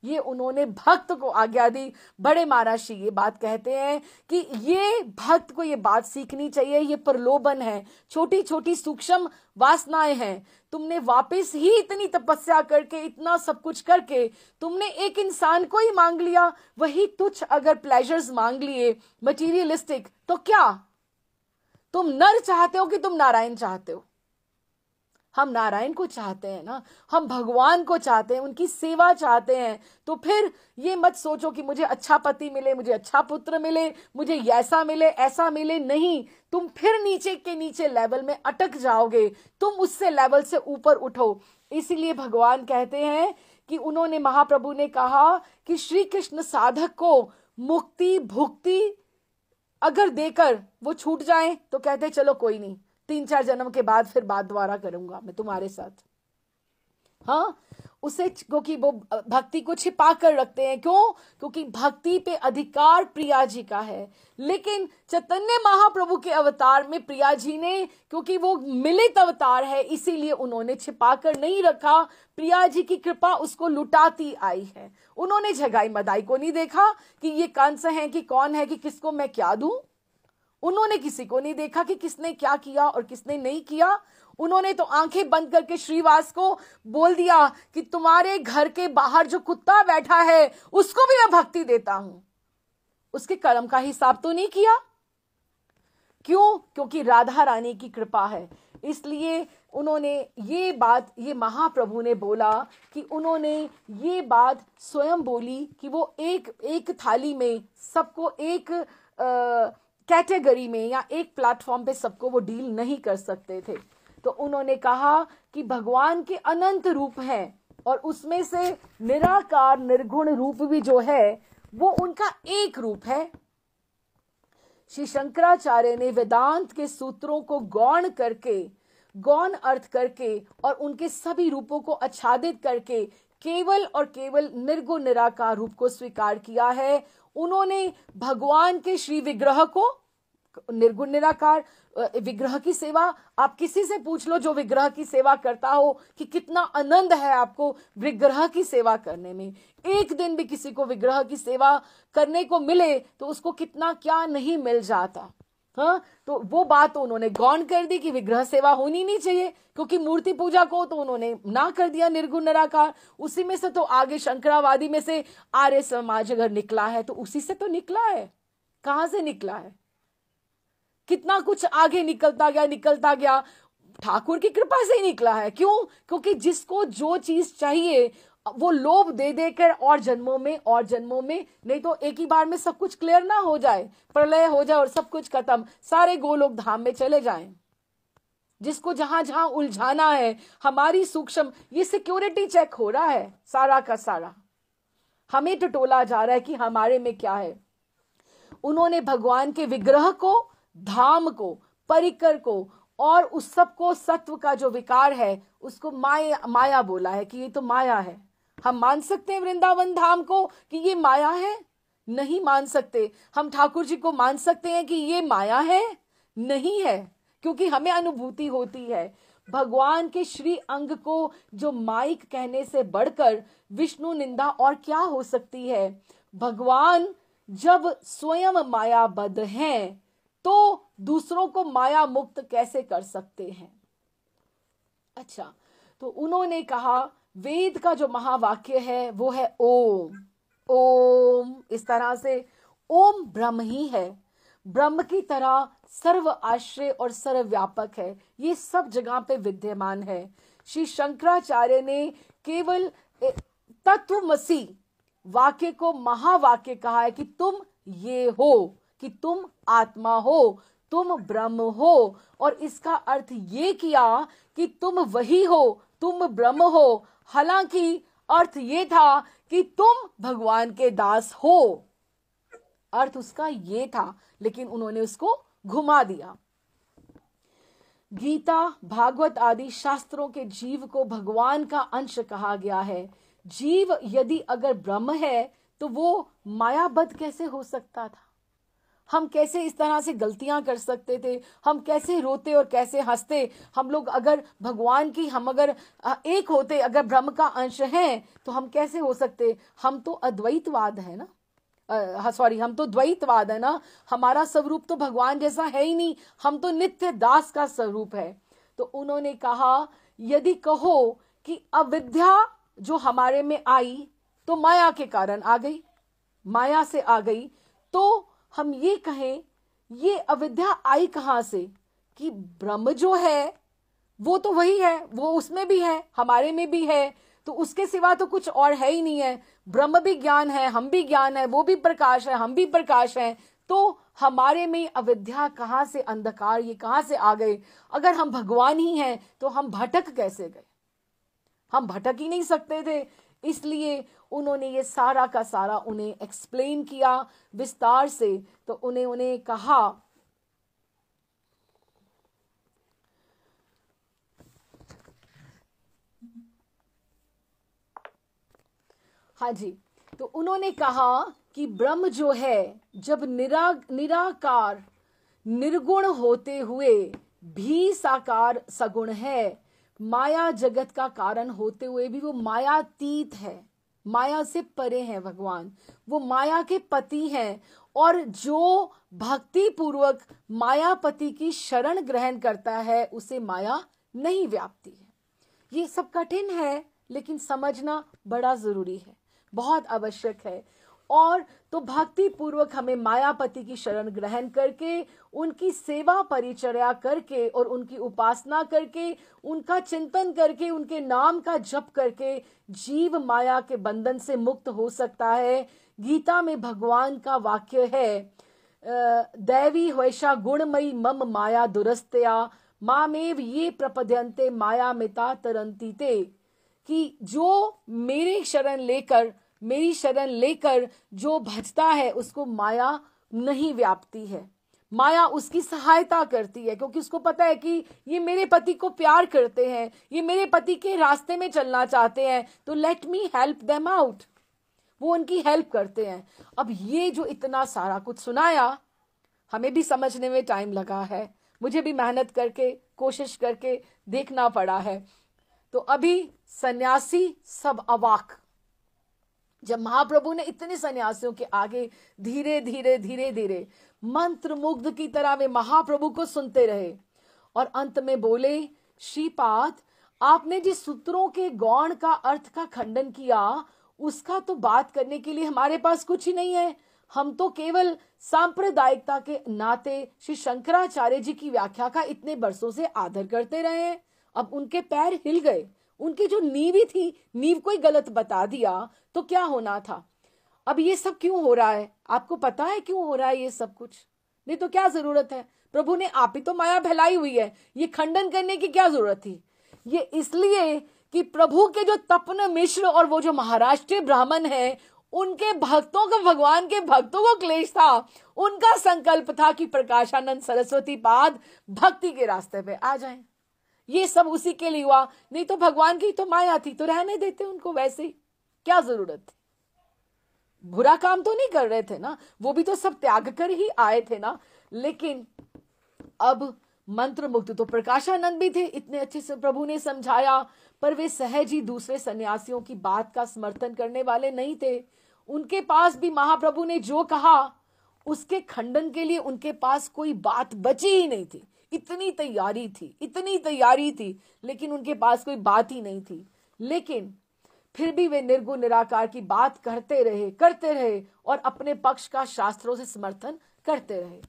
ये उन्होंने भक्त को आज्ञा दी। बड़े महाराज जी ये बात कहते हैं कि ये भक्त को ये बात सीखनी चाहिए, ये प्रलोभन है, छोटी छोटी सूक्ष्म वासनाएं हैं। तुमने वापस ही इतनी तपस्या करके, इतना सब कुछ करके, तुमने एक इंसान को ही मांग लिया, वही तुच्छ अगर प्लेजर्स मांग लिए मटीरियलिस्टिक, तो क्या तुम नर चाहते हो कि तुम नारायण चाहते हो? हम नारायण को चाहते हैं ना, हम भगवान को चाहते हैं, उनकी सेवा चाहते हैं। तो फिर ये मत सोचो कि मुझे अच्छा पति मिले, मुझे अच्छा पुत्र मिले, मुझे ऐसा मिले ऐसा मिले, नहीं। तुम फिर नीचे के नीचे लेवल में अटक जाओगे, तुम उससे लेवल से ऊपर उठो। इसीलिए भगवान कहते हैं कि उन्होंने, महाप्रभु ने कहा कि श्री कृष्ण साधक को मुक्ति भुक्ति अगर देकर वो छूट जाए तो कहते चलो कोई नहीं, 3-4 जन्म के बाद फिर बात दोबारा करूंगा मैं तुम्हारे साथ। हाँ, उसे, क्योंकि वो भक्ति को छिपा कर रखते हैं। क्यों? क्योंकि भक्ति पे अधिकार प्रिया जी का है। लेकिन चैतन्य महाप्रभु के अवतार में प्रिया जी ने, क्योंकि वो मिलित अवतार है, इसीलिए उन्होंने छिपा कर नहीं रखा। प्रिया जी की कृपा उसको लुटाती आई है। उन्होंने झगाई मदाई को नहीं देखा कि ये कंस है कि कौन है, कि किसको मैं क्या दूं। उन्होंने किसी को नहीं देखा कि किसने क्या किया और किसने नहीं किया। उन्होंने तो आंखें बंद करके श्रीवास को बोल दिया कि तुम्हारे घर के बाहर जो कुत्ता बैठा है उसको भी मैं भक्ति देता हूं। उसके कर्म का हिसाब तो नहीं किया। क्यों? क्योंकि राधा रानी की कृपा है। इसलिए उन्होंने ये बात, ये महाप्रभु ने बोला कि उन्होंने ये बात स्वयं बोली कि वो एक थाली में सबको, एक कैटेगरी में या एक प्लेटफॉर्म पे सबको वो डील नहीं कर सकते थे। तो उन्होंने कहा कि भगवान के अनंत रूप हैं और उसमें से निराकार निर्गुण रूप भी जो है वो उनका एक रूप है। श्री शंकराचार्य ने वेदांत के सूत्रों को गौण करके, गौण अर्थ करके और उनके सभी रूपों को आच्छादित करके केवल और केवल निर्गुण निराकार रूप को स्वीकार किया है। उन्होंने भगवान के श्री विग्रह को, निर्गुण निराकार विग्रह की सेवा, आप किसी से पूछ लो जो विग्रह की सेवा करता हो कि कितना आनंद है आपको विग्रह की सेवा करने में। एक दिन भी किसी को विग्रह की सेवा करने को मिले तो उसको कितना क्या नहीं मिल जाता। हाँ, तो वो बात तो उन्होंने गौण कर दी कि विग्रह सेवा होनी नहीं चाहिए, क्योंकि मूर्ति पूजा को तो उन्होंने ना कर दिया निर्गुण निराकार। उसी में से तो आगे शंकरावादी में से आर्य समाज अगर निकला है तो उसी से तो निकला है। कहां से निकला है? कितना कुछ आगे निकलता गया, ठाकुर की कृपा से ही निकला है। क्यों? क्योंकि जिसको जो चीज चाहिए वो लोभ दे देकर और जन्मों में, नहीं तो एक ही बार में सब कुछ क्लियर ना हो जाए, प्रलय हो जाए और सब कुछ खत्म, सारे गोलोक धाम में चले जाएं। जिसको जहां जहां उलझाना है, हमारी सूक्ष्म ये सिक्योरिटी चेक हो रहा है सारा का सारा, हमें टटोला जा रहा है कि हमारे में क्या है। उन्होंने भगवान के विग्रह को, धाम को, परिकर को और उस सब को, सत्व का जो विकार है उसको माया बोला है कि ये तो माया है। हम मान सकते हैं वृंदावन धाम को कि ये माया है? नहीं मान सकते। हम ठाकुर जी को मान सकते हैं कि ये माया है? नहीं है, क्योंकि हमें अनुभूति होती है। भगवान के श्री अंग को जो माइक कहने से बढ़कर विष्णु निंदा और क्या हो सकती है। भगवान जब स्वयं मायाबद्ध हैं तो दूसरों को माया मुक्त कैसे कर सकते हैं? अच्छा, तो उन्होंने कहा वेद का जो महावाक्य है वो है ओम। ओम इस तरह से, ओम ब्रह्म ही है, ब्रह्म की तरह सर्व आश्रय और सर्वव्यापक है, ये सब जगह पे विद्यमान है। श्री शंकराचार्य ने केवल तत्वमसि वाक्य को महावाक्य कहा है कि तुम ये हो, कि तुम आत्मा हो, तुम ब्रह्म हो, और इसका अर्थ ये किया कि तुम वही हो, तुम ब्रह्म हो। हालांकि अर्थ ये था कि तुम भगवान के दास हो, अर्थ उसका ये था, लेकिन उन्होंने उसको घुमा दिया। गीता, भागवत आदि शास्त्रों के जीव को भगवान का अंश कहा गया है। जीव यदि अगर ब्रह्म है तो वो मायाबद्ध कैसे हो सकता था? हम कैसे इस तरह से गलतियां कर सकते थे? हम कैसे रोते और कैसे हंसते? हम लोग अगर भगवान की, हम अगर एक होते, अगर ब्रह्म का अंश हैं तो हम कैसे हो सकते? हम तो अद्वैतवाद है ना, हम तो द्वैतवाद है ना। हमारा स्वरूप तो भगवान जैसा है ही नहीं, हम तो नित्य दास का स्वरूप है। तो उन्होंने कहा यदि कहो कि अविद्या जो हमारे में आई तो माया के कारण आ गई, माया से आ गई, तो हम ये कहें ये अविद्या आई कहां से? कि ब्रह्म जो है वो तो वही है, वो उसमें भी है, हमारे में भी है, तो उसके सिवा तो कुछ और है ही नहीं है। ब्रह्म भी ज्ञान है, हम भी ज्ञान है, वो भी प्रकाश है, हम भी प्रकाश हैं। तो हमारे में अविद्या कहां से, अंधकार ये कहां से आ गए? अगर हम भगवान ही हैं तो हम भटक कैसे गए? हम भटक ही नहीं सकते थे। इसलिए उन्होंने ये सारा का सारा उन्हें एक्सप्लेन किया विस्तार से। तो उन्हें कहा, हाँ जी, तो उन्होंने कहा कि ब्रह्म जो है जब निराकार निर्गुण होते हुए भी साकार सगुण है, माया जगत का कारण होते हुए भी वो मायातीत है, माया से परे है भगवान, वो माया के पति हैं। और जो भक्ति पूर्वक मायापति की शरण ग्रहण करता है उसे माया नहीं व्यापती है। ये सब कठिन है लेकिन समझना बड़ा जरूरी है, बहुत आवश्यक है। और तो भक्ति पूर्वक हमें मायापति की शरण ग्रहण करके, उनकी सेवा परिचर्या करके और उनकी उपासना करके, उनका चिंतन करके, उनके नाम का जप करके जीव माया के बंधन से मुक्त हो सकता है। गीता में भगवान का वाक्य है, दैवी होयशा गुणमयी मम माया दुरस्तया मामेव ये प्रपद्यन्ते माया मिता तरंती ते, कि जो मेरी शरण लेकर जो भजता है उसको माया नहीं व्यापती है, माया उसकी सहायता करती है, क्योंकि उसको पता है कि ये मेरे पति को प्यार करते हैं, ये मेरे पति के रास्ते में चलना चाहते हैं, तो let me help them out. वो उनकी हेल्प करते हैं। अब ये जो इतना सारा कुछ सुनाया, हमें भी समझने में टाइम लगा है, मुझे भी मेहनत करके कोशिश करके देखना पड़ा है। तो अभी सन्यासी सब अवाक, जब महाप्रभु ने इतने सन्यासियों के आगे धीरे धीरे मंत्र मुग्ध की तरह वे महाप्रभु को सुनते रहे और अंत में बोले, श्रीपाद आपने जिस सूत्रों के गौण का अर्थ का खंडन किया उसका तो बात करने के लिए हमारे पास कुछ ही नहीं है। हम तो केवल सांप्रदायिकता के नाते श्री शंकराचार्य जी की व्याख्या का इतने बरसों से आदर करते रहे हैं। अब उनके पैर हिल गए, उनकी जो नींव थी, नींव को ही गलत बता दिया तो क्या होना था। अब ये सब क्यों हो रहा है? आपको पता है क्यों हो रहा है ये सब कुछ? नहीं तो क्या जरूरत है? प्रभु ने आप ही तो माया फैलाई हुई है, ये खंडन करने की क्या जरूरत थी? ये इसलिए कि प्रभु के जो तपन मिश्र और वो जो महाराष्ट्रीय ब्राह्मण है, उनके भक्तों को, भगवान के भक्तों को क्लेश था। उनका संकल्प था कि प्रकाशानंद सरस्वती पाद भक्ति के रास्ते पे आ जाएं। ये सब उसी के लिए हुआ, नहीं तो भगवान की तो माया थी तो रहने देते उनको, वैसे ही क्या जरूरत थी? बुरा काम तो नहीं कर रहे थे ना, वो भी तो सब त्याग कर ही आए थे ना। लेकिन अब मंत्र मुक्त तो प्रकाशानंद भी थे, इतने अच्छे से प्रभु ने समझाया, पर वे सहज ही दूसरे सन्यासियों की बात का समर्थन करने वाले नहीं थे। उनके पास भी महाप्रभु ने जो कहा उसके खंडन के लिए उनके पास कोई बात बची ही नहीं थी। इतनी तैयारी थी लेकिन उनके पास कोई बात ही नहीं थी। लेकिन फिर भी वे निर्गुण निराकार की बात करते रहे और अपने पक्ष का शास्त्रों से समर्थन करते रहे।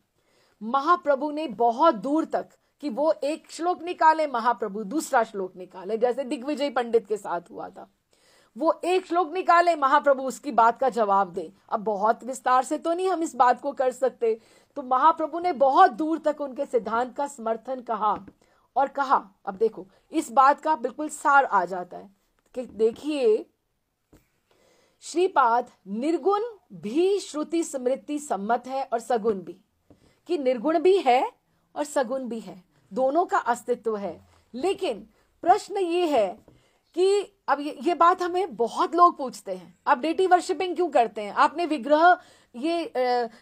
महाप्रभु ने बहुत दूर तक कि वो एक श्लोक निकाले, महाप्रभु दूसरा श्लोक निकाले, जैसे दिग्विजय पंडित के साथ हुआ था। वो एक श्लोक निकाले, महाप्रभु उसकी बात का जवाब दे। अब बहुत विस्तार से तो नहीं हम इस बात को कर सकते, तो महाप्रभु ने बहुत दूर तक उनके सिद्धांत का समर्थन कहा और कहा। अब देखो इस बात का बिल्कुल सार आ जाता है कि देखिए, श्रीपाद निर्गुण भी श्रुति स्मृति सम्मत है और सगुण भी, कि निर्गुण भी है और सगुण भी है, दोनों का अस्तित्व है। लेकिन प्रश्न ये है कि अब ये बात हमें बहुत लोग पूछते हैं, आप डेटी वर्शिपिंग क्यों करते हैं? आपने विग्रह, ये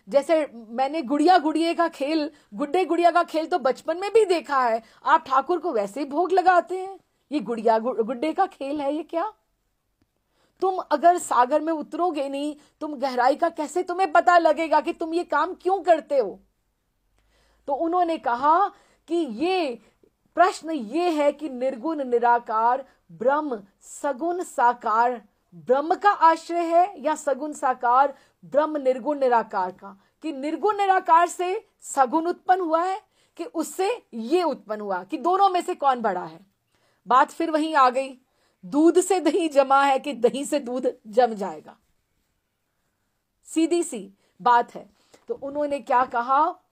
जैसे मैंने गुड़िया का खेल, गुड्डे गुड़िया का खेल तो बचपन में भी देखा है, आप ठाकुर को वैसे ही भोग लगाते हैं। ये गुड्डे का खेल है ये क्या? तुम अगर सागर में उतरोगे नहीं, तुम गहराई का कैसे तुम्हें पता लगेगा कि तुम ये काम क्यों करते हो? तो उन्होंने कहा कि ये प्रश्न ये है कि निर्गुण निराकार ब्रह्म सगुण साकार ब्रह्म का आश्रय है या सगुण साकार ब्रह्म निर्गुण निराकार का? कि निर्गुण निराकार से सगुण उत्पन्न हुआ है, कि उससे ये उत्पन्न हुआ कि दोनों में से कौन बड़ा है। बात फिर वहीं आ गई, दूध से दही जमा है कि दही से दूध जम जाएगा, सीधी सी बात है। तो उन्होंने क्या कहा,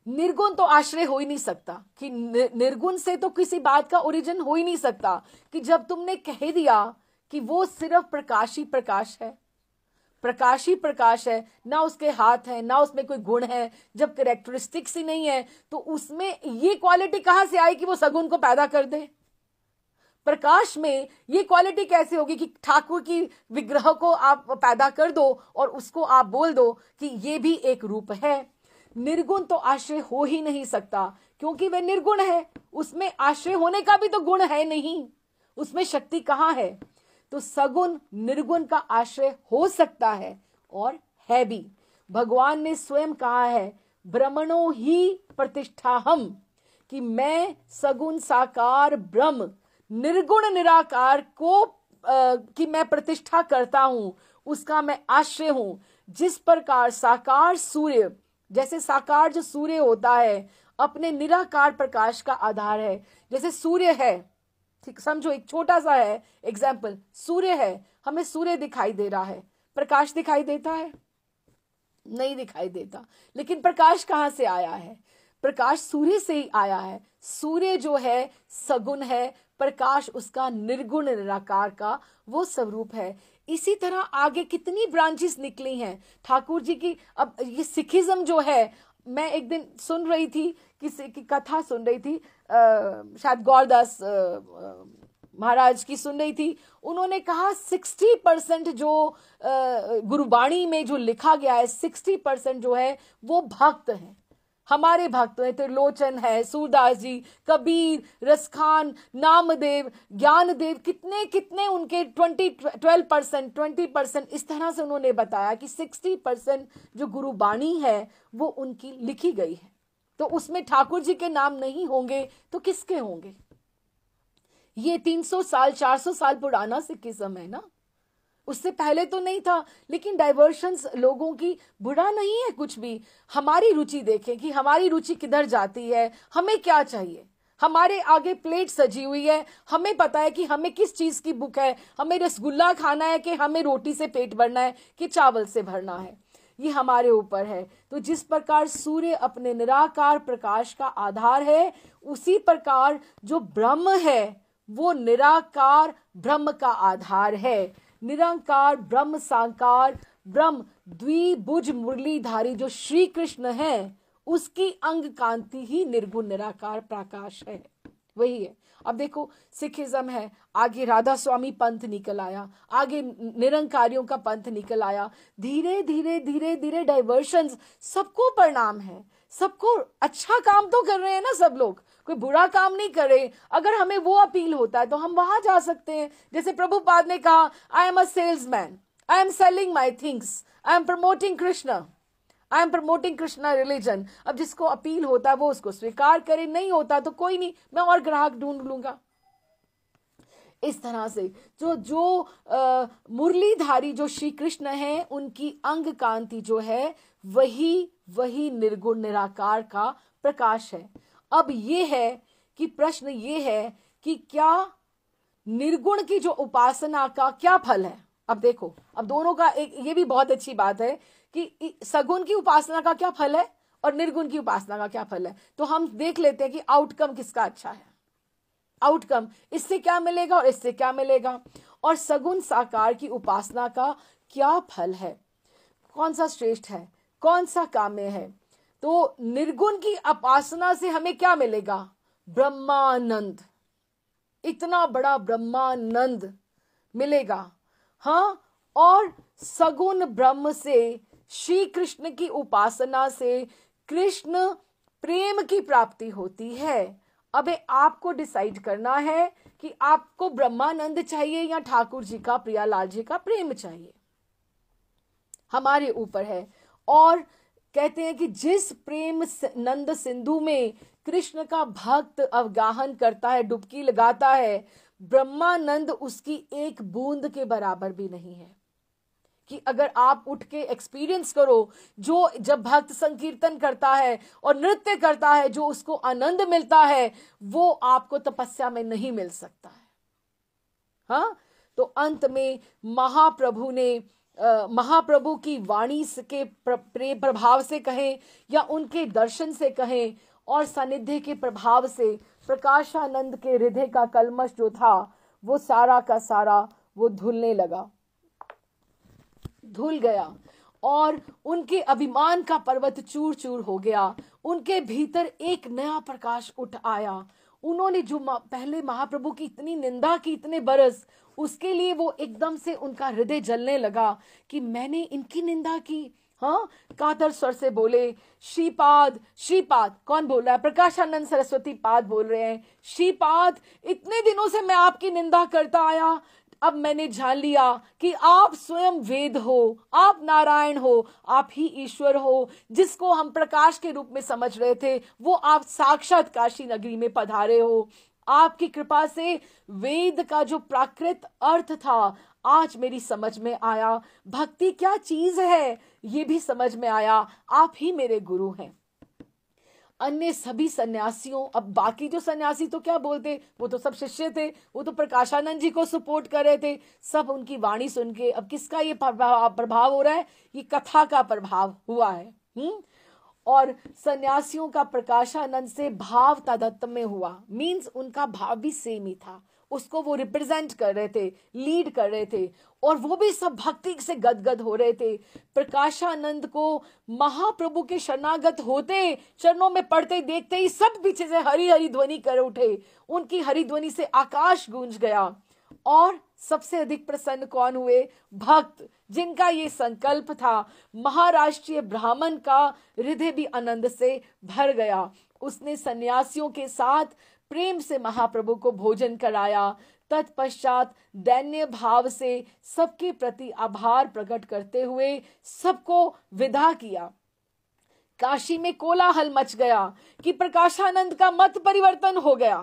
निर्गुण तो आश्रय हो ही नहीं सकता, कि निर्गुण से तो किसी बात का ओरिजिन हो ही नहीं सकता। कि जब तुमने कह दिया कि वो सिर्फ प्रकाश ही प्रकाश है, प्रकाश ही प्रकाश है, ना उसके हाथ है, ना उसमें कोई गुण है, जब कैरेक्टरिस्टिक्स ही नहीं है, तो उसमें ये क्वालिटी कहां से आई कि वो सगुण को पैदा कर दे। प्रकाश में ये क्वालिटी कैसे होगी कि ठाकुर की विग्रह को आप पैदा कर दो और उसको आप बोल दो कि ये भी एक रूप है। निर्गुण तो आश्रय हो ही नहीं सकता, क्योंकि वह निर्गुण है, उसमें आश्रय होने का भी तो गुण है नहीं, उसमें शक्ति कहां है। तो सगुण निर्गुण का आश्रय हो सकता है और है भी। भगवान ने स्वयं कहा है, ब्रह्मणो ही प्रतिष्ठा हम, कि मैं सगुण साकार ब्रह्म निर्गुण निराकार को कि मैं प्रतिष्ठा करता हूं, उसका मैं आश्रय हूं। जिस प्रकार साकार सूर्य, जैसे साकार जो सूर्य होता है अपने निराकार प्रकाश का आधार है, जैसे सूर्य है, ठीक समझो, एक छोटा सा है एग्जाम्पल, सूर्य है, हमें सूर्य दिखाई दे रहा है, प्रकाश दिखाई देता है? नहीं दिखाई देता। लेकिन प्रकाश कहां से आया है? प्रकाश सूर्य से ही आया है। सूर्य जो है सगुण है, प्रकाश उसका निर्गुण निराकार का वो स्वरूप है। इसी तरह आगे कितनी ब्रांचेस निकली हैं ठाकुर जी की। अब ये सिखिज्म जो है, मैं एक दिन सुन रही थी, किसी की कथा सुन रही थी, शायद गौरदास महाराज की सुन रही थी। उन्होंने कहा 60% जो गुरुबाणी में जो लिखा गया है, 60% जो है वो भक्त हैं, हमारे भक्त हैं। त्रिलोचन है, सूरदास जी, कबीर, रसखान, नामदेव, ज्ञानदेव, कितने कितने उनके 20% इस तरह से उन्होंने बताया कि 60% जो गुरुबाणी है वो उनकी लिखी गई है। तो उसमें ठाकुर जी के नाम नहीं होंगे तो किसके होंगे? ये 300 साल 400 साल पुराना सिखिज्म है ना, उससे पहले तो नहीं था। लेकिन डाइवर्शंस लोगों की बुरा नहीं है कुछ भी। हमारी रुचि देखें कि हमारी रुचि किधर जाती है, हमें क्या चाहिए। हमारे आगे प्लेट सजी हुई है, हमें पता है कि हमें किस चीज की भूख है, हमें रसगुल्ला खाना है कि हमें रोटी से पेट भरना है कि चावल से भरना है, ये हमारे ऊपर है। तो जिस प्रकार सूर्य अपने निराकार प्रकाश का आधार है, उसी प्रकार जो ब्रह्म है वो निराकार ब्रह्म का आधार है। निरंकार ब्रह्म साकार ब्रह्म द्विभुज मुरलीधारी जो श्री कृष्ण है, उसकी अंग कांति ही निर्गुण निराकार प्रकाश है, वही है। अब देखो सिखिज्म है, आगे राधा स्वामी पंथ निकल आया, आगे निरंकारियों का पंथ निकल आया। धीरे धीरे धीरे धीरे डाइवर्शंस, सबको परिणाम है, सबको अच्छा काम तो कर रहे हैं ना सब लोग, कोई बुरा काम नहीं कर रहे। अगर हमें वो अपील होता है तो हम वहां जा सकते हैं। जैसे प्रभुपाद ने कहा, I am a salesman, I am selling my things, I am promoting Krishna, I am promoting Krishna religion. अब जिसको अपील होता है वो उसको स्वीकार करे, नहीं होता तो कोई नहीं, मैं और ग्राहक ढूंढ लूंगा। इस तरह से जो मुरलीधारी जो श्री कृष्ण है, उनकी अंग कांति जो है वही निर्गुण निराकार का प्रकाश है। अब ये है कि प्रश्न ये है कि क्या निर्गुण की जो उपासना का क्या फल है। अब देखो, अब दोनों का एक ये भी बहुत अच्छी बात है कि सगुण की उपासना का क्या फल है और निर्गुण की उपासना का क्या फल है। तो हम देख लेते हैं कि आउटकम किसका अच्छा है। आउटकम इससे क्या मिलेगा और इससे क्या मिलेगा, और सगुण साकार की उपासना का क्या फल है, कौन सा श्रेष्ठ है, कौन सा काम्य है। तो निर्गुण की उपासना से हमें क्या मिलेगा? ब्रह्मानंद, इतना बड़ा ब्रह्मानंद मिलेगा। हाँ, और सगुण ब्रह्म से, श्री कृष्ण की उपासना से कृष्ण प्रेम की प्राप्ति होती है। अब आपको डिसाइड करना है कि आपको ब्रह्मानंद चाहिए या ठाकुर जी का, प्रियालाल जी का प्रेम चाहिए, हमारे ऊपर है। और कहते हैं कि जिस प्रेम नंद सिंधु में कृष्ण का भक्त अवगाहन करता है, डुबकी लगाता है, ब्रह्मानंद उसकी एक बूंद के बराबर भी नहीं है। कि अगर आप उठ के एक्सपीरियंस करो, जो जब भक्त संकीर्तन करता है और नृत्य करता है, जो उसको आनंद मिलता है, वो आपको तपस्या में नहीं मिल सकता है। हाँ, तो अंत में महाप्रभु की वाणी के प्रभाव से कहें या उनके दर्शन से कहें और सानिध्य के प्रभाव से प्रकाशानंद के हृदय का कलमश जो था वो सारा का सारा वो धुलने लगा, धुल गया और उनके अभिमान का पर्वत चूर चूर हो गया। उनके भीतर एक नया प्रकाश उठ आया। उन्होंने जो पहले महाप्रभु की इतनी निंदा की इतने बरस, उसके लिए वो एकदम से उनका हृदय जलने लगा कि मैंने इनकी निंदा की। हाँ, कातर स्वर से बोले, श्रीपाद श्रीपाद। कौन बोल रहा है? प्रकाशानंद सरस्वती पाद बोल रहे हैं, श्रीपाद इतने दिनों से मैं आपकी निंदा करता आया, अब मैंने जान लिया कि आप स्वयं वेद हो, आप नारायण हो, आप ही ईश्वर हो। जिसको हम प्रकाश के रूप में समझ रहे थे, वो आप साक्षात काशी नगरी में पधारे हो। आपकी कृपा से वेद का जो प्राकृत अर्थ था आज मेरी समझ में आया। भक्ति क्या चीज है ये भी समझ में आया। आप ही मेरे गुरु हैं। अन्य सभी सन्यासियों, अब बाकी जो सन्यासी तो क्या बोलते, वो तो सब शिष्य थे, वो तो प्रकाशानंद जी को सपोर्ट कर रहे थे। सब उनकी वाणी सुन के अब किसका ये प्रभाव हो रहा है? ये कथा का प्रभाव हुआ है। और सन्यासियों का प्रकाशानंद से भाव तादात्म्य हुआ, मींस उनका भाव भी सेम ही था। उसको वो रिप्रेजेंट कर रहे थे, लीड कर रहे थे, और वो भी सब भक्ति से गदगद हो रहे थे। प्रकाशानंद को महाप्रभु के शरणागत होते, चरणों में पड़ते देखते ही सब पीछे से हरी हरी ध्वनि कर उठे। उनकी हरी ध्वनि से आकाश गूंज गया। और सबसे अधिक प्रसन्न कौन हुए? भक्त, जिनका ये संकल्प था। महाराष्ट्रीय ब्राह्मण का हृदय भी आनंद से भर गया। उसने सन्यासियों के साथ प्रेम से महाप्रभु को भोजन कराया। तत्पश्चात दैन्य भाव से सबके प्रति आभार प्रकट करते हुए सबको विदा किया। काशी में कोलाहल मच गया कि प्रकाशानंद का मत परिवर्तन हो गया।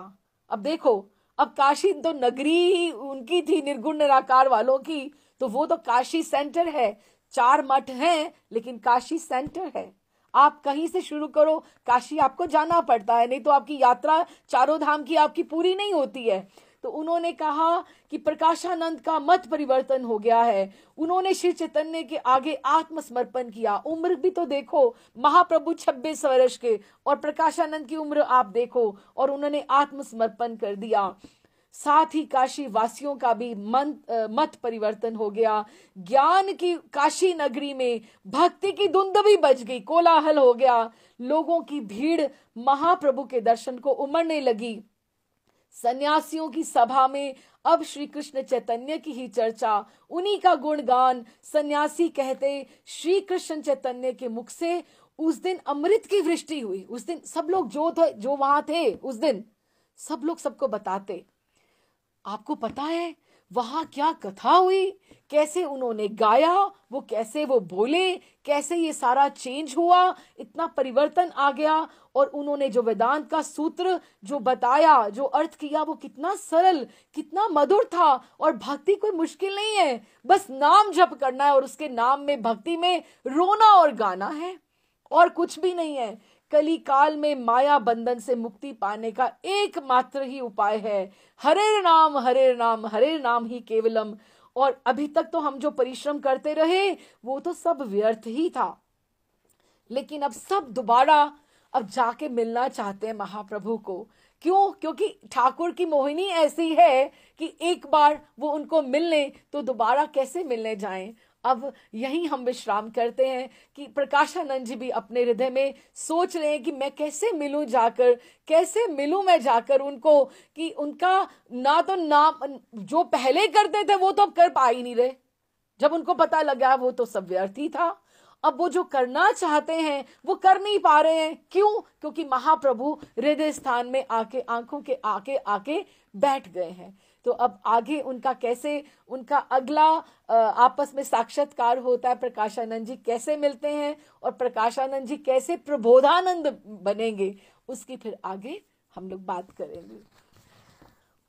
अब देखो, अब काशी तो नगरी उनकी थी, निर्गुण निराकार वालों की, तो वो तो काशी सेंटर है। 4 मठ हैं लेकिन काशी सेंटर है। आप कहीं से शुरू करो, काशी आपको जाना पड़ता है, नहीं तो आपकी यात्रा चारों धाम की आपकी पूरी नहीं होती है। तो उन्होंने कहा कि प्रकाशानंद का मत परिवर्तन हो गया है। उन्होंने श्री चैतन्य के आगे आत्मसमर्पण किया। उम्र भी तो देखो, महाप्रभु 26 वर्ष के और प्रकाशानंद की उम्र आप देखो, और उन्होंने आत्मसमर्पण कर दिया। साथ ही काशी वासियों का भी मत परिवर्तन हो गया। ज्ञान की काशी नगरी में भक्ति की धुंध भी बज गई, कोलाहल हो गया। लोगों की भीड़ महाप्रभु के दर्शन को उमड़ने लगी। सन्यासियों की सभा में अब श्री कृष्ण चैतन्य की ही चर्चा, उन्हीं का गुणगान। सन्यासी कहते, श्री कृष्ण चैतन्य के मुख से उस दिन अमृत की वृष्टि हुई। उस दिन सब लोग जो वहां थे, उस दिन सब लोग सबको बताते, आपको पता है वहां क्या कथा हुई, कैसे उन्होंने गाया, वो कैसे वो बोले, कैसे ये सारा चेंज हुआ, इतना परिवर्तन आ गया। और उन्होंने जो वेदांत का सूत्र जो बताया, जो अर्थ किया, वो कितना सरल, कितना मधुर था। और भक्ति कोई मुश्किल नहीं है, बस नाम जप करना है, और उसके नाम में, भक्ति में रोना और गाना है, और कुछ भी नहीं है। कली काल में माया बंधन से मुक्ति पाने का एकमात्र ही उपाय है हरे नाम, हरे नाम, हरे नाम ही केवलम। और अभी तक तो हम जो परिश्रम करते रहे वो तो सब व्यर्थ ही था, लेकिन अब सब दोबारा अब जाके मिलना चाहते हैं महाप्रभु को। क्यों? क्योंकि ठाकुर की मोहिनी ऐसी है कि एक बार वो उनको मिल लें तो दोबारा कैसे मिलने जाएं। अब यही हम विश्राम करते हैं कि प्रकाशानंद जी भी अपने हृदय में सोच रहे हैं कि मैं कैसे मिलूं जाकर, कैसे मिलूं मैं जाकर उनको, कि उनका ना तो नाम जो पहले करते थे वो तो अब कर पा ही नहीं रहे। जब उनको पता लगा वो तो सब व्यर्थ ही था। अब वो जो करना चाहते हैं वो कर नहीं पा रहे हैं। क्यों? क्योंकि महाप्रभु हृदय स्थान में आके, आंखों के आके आके बैठ गए हैं। तो अब आगे उनका कैसे, उनका अगला आपस में साक्षात्कार होता है, प्रकाशानंद जी कैसे मिलते हैं और प्रकाशानंद जी कैसे प्रबोधानंद बनेंगे, उसकी फिर आगे हम लोग बात करेंगे।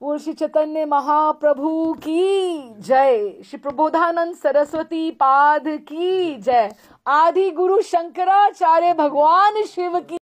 बोल श्री चैतन्य महाप्रभु की जय। श्री प्रबोधानंद सरस्वती पाद की जय। आदि गुरु शंकराचार्य भगवान शिव की